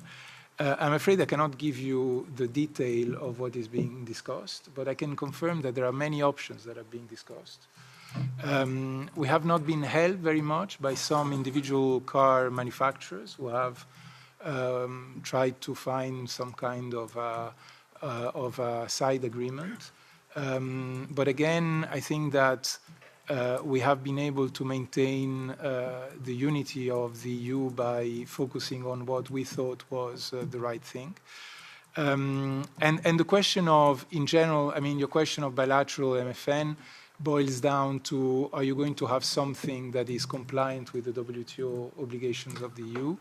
I'm afraid I cannot give you the detail of what is being discussed, but I can confirm that there are many options that are being discussed. We have not been helped very much by some individual car manufacturers who have tried to find some kind of a side agreement. But again, I think that we have been able to maintain the unity of the EU by focusing on what we thought was the right thing. And the question of, in general, I mean, your question of bilateral MFN boils down to, are you going to have something that is compliant with the WTO obligations of the EU?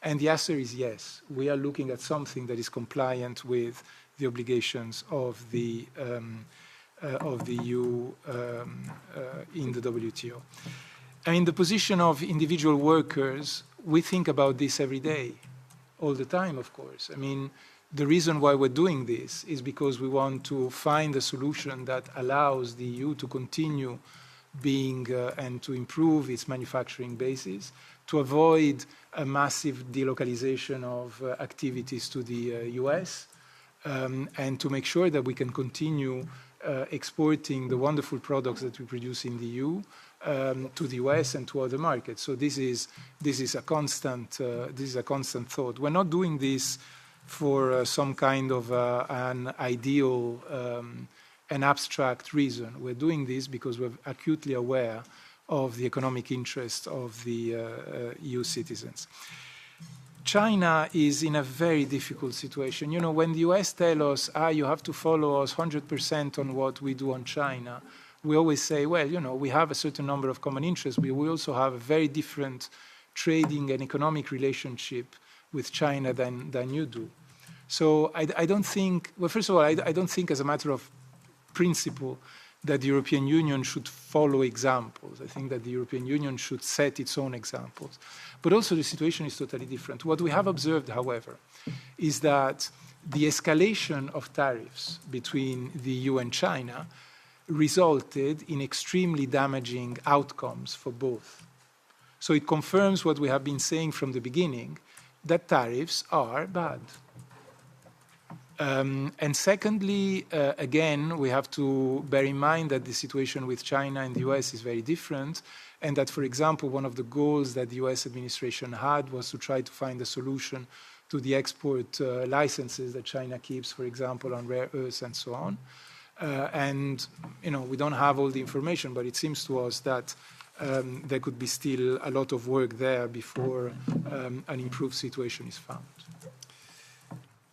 And the answer is yes. We are looking at something that is compliant with the obligations of the EU in the WTO. I mean, the position of individual workers, we think about this every day, all the time, of course. I mean, the reason why we're doing this is because we want to find a solution that allows the EU to continue being and to improve its manufacturing basis, to avoid a massive delocalization of activities to the US, and to make sure that we can continue exporting the wonderful products that we produce in the EU to the US and to other markets. So this is a constant thought. We're not doing this for some kind of an ideal, an abstract reason. We're doing this because we're acutely aware of the economic interest of the EU citizens. China is in a very difficult situation. You know, when the US tell us, you have to follow us 100% on what we do on China, we always say, well, you know, we have a certain number of common interests, but we also have a very different trading and economic relationship with China than you do. So I don't think, well, first of all, I don't think as a matter of principle that the European Union should follow examples. I think that the European Union should set its own examples. But also the situation is totally different. What we have observed, however, is that the escalation of tariffs between the EU and China resulted in extremely damaging outcomes for both. So it confirms what we have been saying from the beginning, that tariffs are bad. And secondly, again, we have to bear in mind that the situation with China and the US is very different, and that, for example, one of the goals that the US administration had was to try to find a solution to the export licenses that China keeps, for example, on rare earths and so on. And, you know, we don't have all the information, but it seems to us that there could be still a lot of work there before an improved situation is found.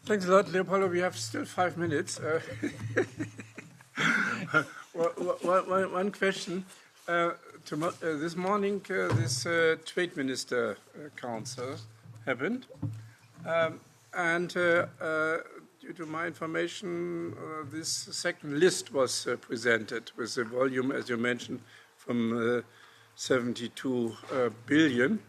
Thanks a lot, Leopoldo. We have still 5 minutes. One question. This morning, this Trade Minister Council happened. And due to my information, this second list was presented with the volume, as you mentioned, from 72 billion.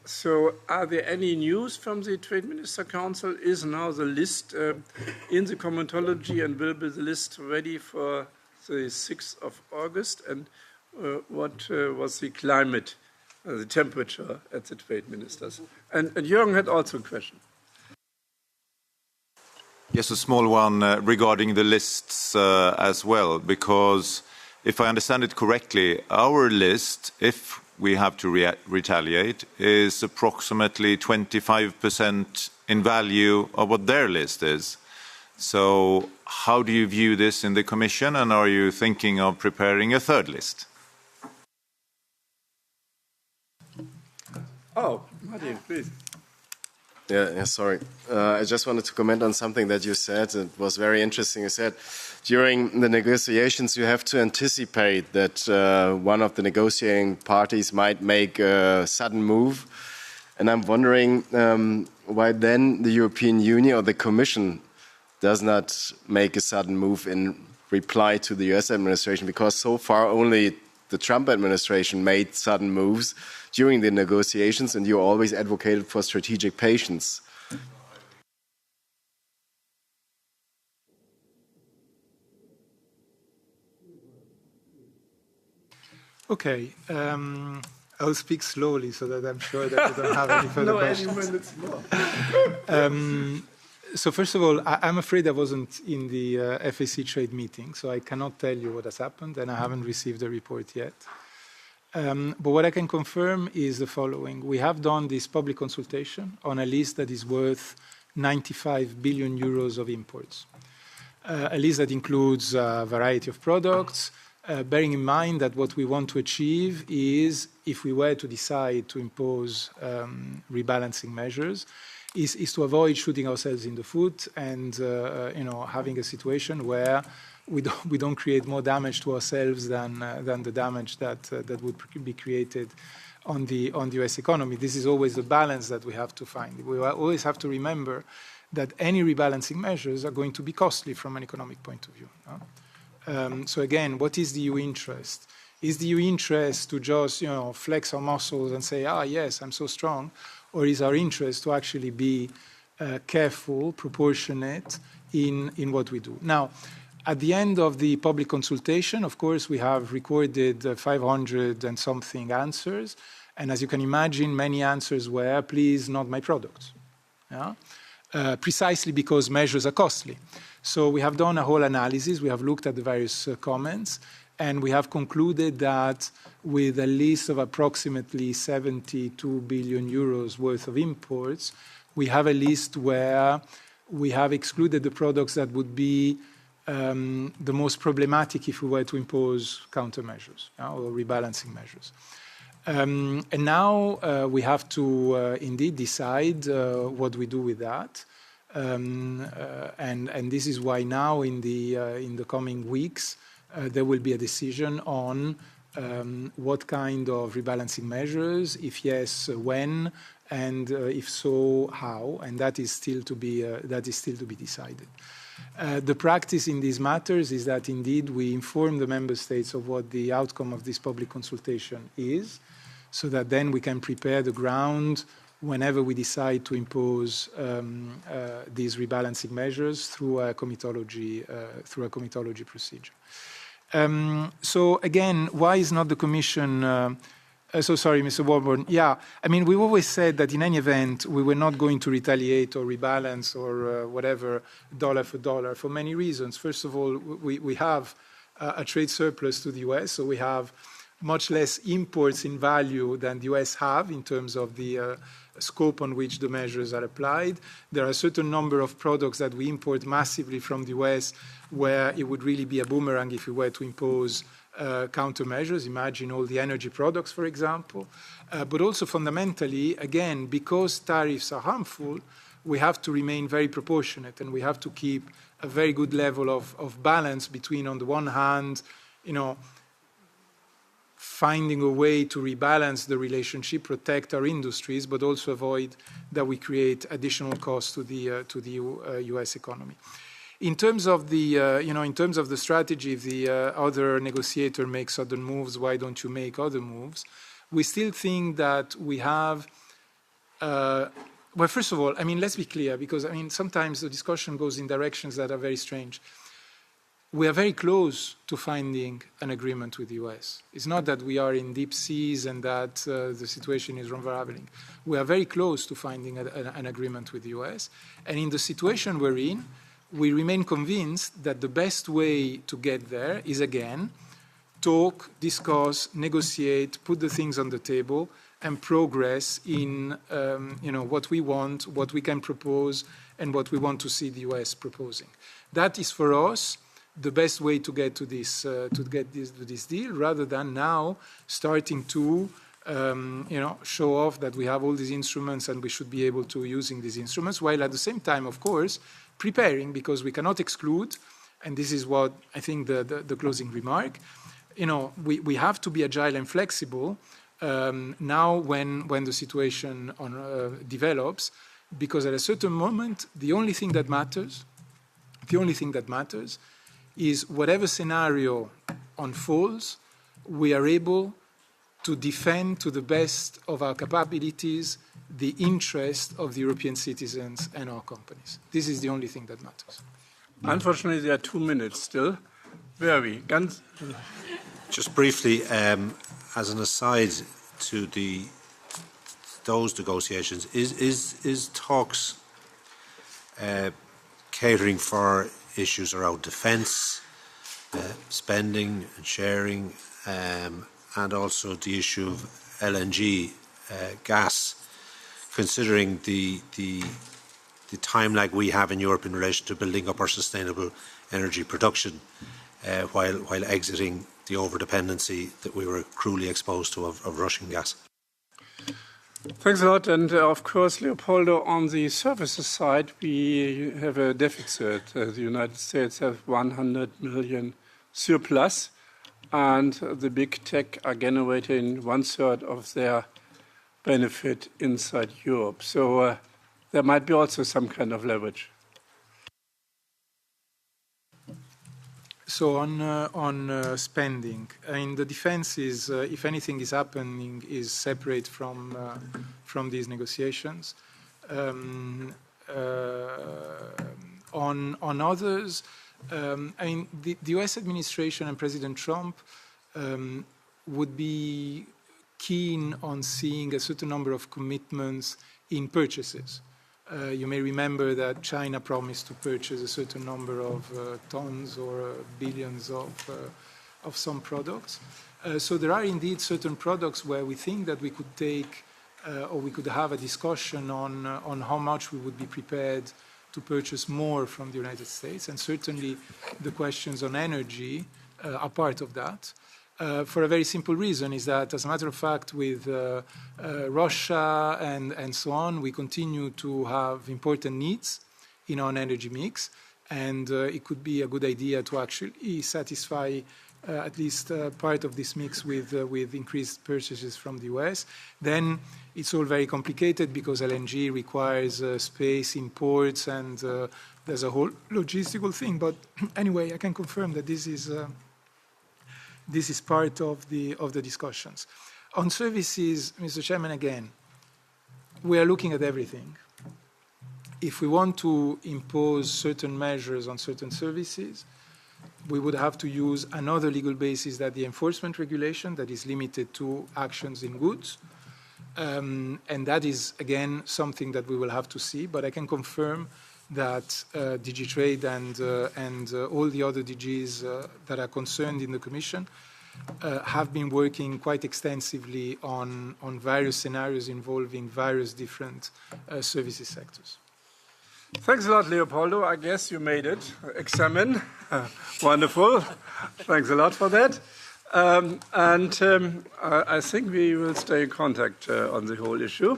So are there any news from the Trade Minister Council? Is now the list in the comitology, and will be the list ready for the 6th of August? And what was the climate, the temperature at the trade ministers? And Jürgen had also a question. Yes, a small one regarding the lists as well, because if I understand it correctly, our list, if we have to retaliate, is approximately 25% in value of what their list is. So how do you view this in the Commission, and are you thinking of preparing a third list? Oh, Martin, please. Yeah, sorry. I just wanted to comment on something that you said. It was very interesting. You said during the negotiations you have to anticipate that one of the negotiating parties might make a sudden move. And I'm wondering why then the European Union or the Commission does not make a sudden move in reply to the US administration, because so far only the Trump administration made sudden moves during the negotiations, and you always advocated for strategic patience. Okay, I'll speak slowly so that I'm sure that you don't have any further questions. So first of all, I'm afraid I wasn't in the FAC trade meeting, so I cannot tell you what has happened, and I haven't received the report yet. But what I can confirm is the following. We have done this public consultation on a list that is worth 95 billion euros of imports. A list that includes a variety of products, bearing in mind that what we want to achieve is, if we were to decide to impose rebalancing measures, is to avoid shooting ourselves in the foot and having a situation where we don't create more damage to ourselves than the damage that would be created on the US economy. This is always the balance that we have to find. We always have to remember that any rebalancing measures are going to be costly from an economic point of view. So again, what is the EU interest? Is the EU interest to just flex our muscles and say, yes, I'm so strong? Or is our interest to actually be careful, proportionate in what we do? Now, at the end of the public consultation, of course, we have recorded 500 and something answers. And as you can imagine, many answers were, please, not my products. Precisely because measures are costly. So we have done a whole analysis. We have looked at the various comments. And we have concluded that with a list of approximately 72 billion euros worth of imports, we have a list where we have excluded the products that would be the most problematic if we were to impose countermeasures or rebalancing measures. And now we have to indeed decide what we do with that. And this is why now in the coming weeks, there will be a decision on what kind of rebalancing measures, if yes, when, and if so, how, and that is still to be decided. The practice in these matters is that indeed we inform the member states of what the outcome of this public consultation is, so that then we can prepare the ground whenever we decide to impose these rebalancing measures through a comitology procedure. So again, why is not the Commission? So sorry, Mr. Warburton. Yeah, I mean, we've always said that in any event, we were not going to retaliate or rebalance or whatever dollar for dollar for many reasons. First of all, we have a trade surplus to the US, so we have much less imports in value than the US have in terms of the scope on which the measures are applied. There are a certain number of products that we import massively from the US where it would really be a boomerang if we were to impose countermeasures. Imagine all the energy products, for example. But also fundamentally, again, because tariffs are harmful, we have to remain very proportionate and we have to keep a very good level of balance between, on the one hand, finding a way to rebalance the relationship, protect our industries, but also avoid that we create additional costs to the U.S. economy. In terms of the, in terms of the strategy, if the other negotiator makes other moves, why don't you make other moves? We still think that we have. Well, first of all, I mean, let's be clear, because I mean, sometimes the discussion goes in directions that are very strange. We are very close to finding an agreement with the U.S. It's not that we are in deep seas and that the situation is unraveling. We are very close to finding an agreement with the U.S. And in the situation we're in, we remain convinced that the best way to get there is, again, talk, discuss, negotiate, put the things on the table, and progress in what we want, what we can propose, and what we want to see the U.S. proposing. That is, for us, the best way to get to this deal, rather than now starting to show off that we have all these instruments and we should be able to using these instruments, while at the same time, of course, preparing, because we cannot exclude, and this is what I think the closing remark, we have to be agile and flexible now when the situation develops, because at a certain moment, the only thing that matters is whatever scenario unfolds, we are able to defend to the best of our capabilities the interest of the European citizens and our companies. This is the only thing that matters. Unfortunately, there are 2 minutes still. Just briefly, as an aside to those negotiations, is talks catering for issues around defence, spending and sharing, and also the issue of LNG gas, considering the time lag we have in Europe in relation to building up our sustainable energy production, while exiting the over-dependency that we were cruelly exposed to of Russian gas. Thanks a lot. And of course, Leopoldo, on the services side, we have a deficit. The United States has 100 million surplus, and the big tech are generating 1/3 of their benefit inside Europe. So there might be also some kind of leverage. So on spending, I mean, the defense is, if anything is happening, is separate from these negotiations. On others, I mean, the U.S. administration and President Trump would be keen on seeing a certain number of commitments in purchases. You may remember that China promised to purchase a certain number of tons or billions of some products. So there are indeed certain products where we think that we could take or we could have a discussion on how much we would be prepared to purchase more from the United States. And certainly the questions on energy are part of that. For a very simple reason, is that, as a matter of fact, with Russia and so on, we continue to have important needs in our energy mix, and it could be a good idea to actually satisfy at least part of this mix with increased purchases from the US. Then it's all very complicated because LNG requires space in ports, and there's a whole logistical thing. But anyway, I can confirm that this is part of the discussions. On services, Mr. Chairman, again, we are looking at everything. If we want to impose certain measures on certain services, we would have to use another legal basis than the enforcement regulation that is limited to actions in goods. And that is, again, something that we will have to see. But I can confirm that DG Trade and all the other DGs that are concerned in the Commission have been working quite extensively on various scenarios involving various different services sectors. Thanks a lot, Leopoldo. I guess you made it. Examine. Wonderful. Thanks a lot for that. I think we will stay in contact on the whole issue.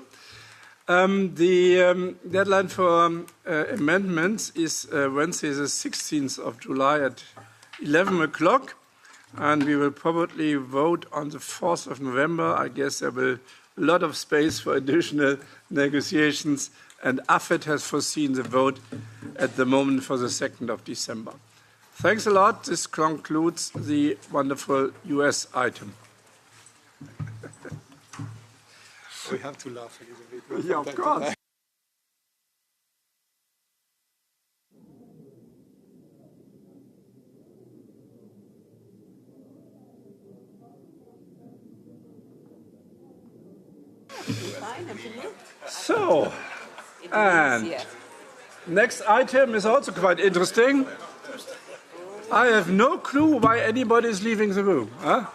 The deadline for amendments is Wednesday, the 16th of July at 11 o'clock. and we will probably vote on the 4th of November. I guess there will be a lot of space for additional negotiations, and AFET has foreseen the vote at the moment for the 2nd of December. Thanks a lot. This concludes the wonderful US item. We have to laugh a little bit. Yeah, of course. So, and next item is also quite interesting. I have no clue why anybody is leaving the room. Huh?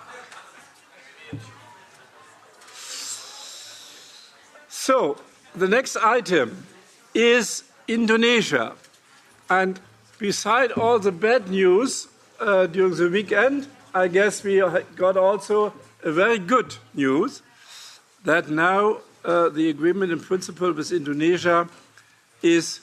So, the next item is Indonesia. And beside all the bad news during the weekend, I guess we got also a very good news that now the agreement in principle with Indonesia is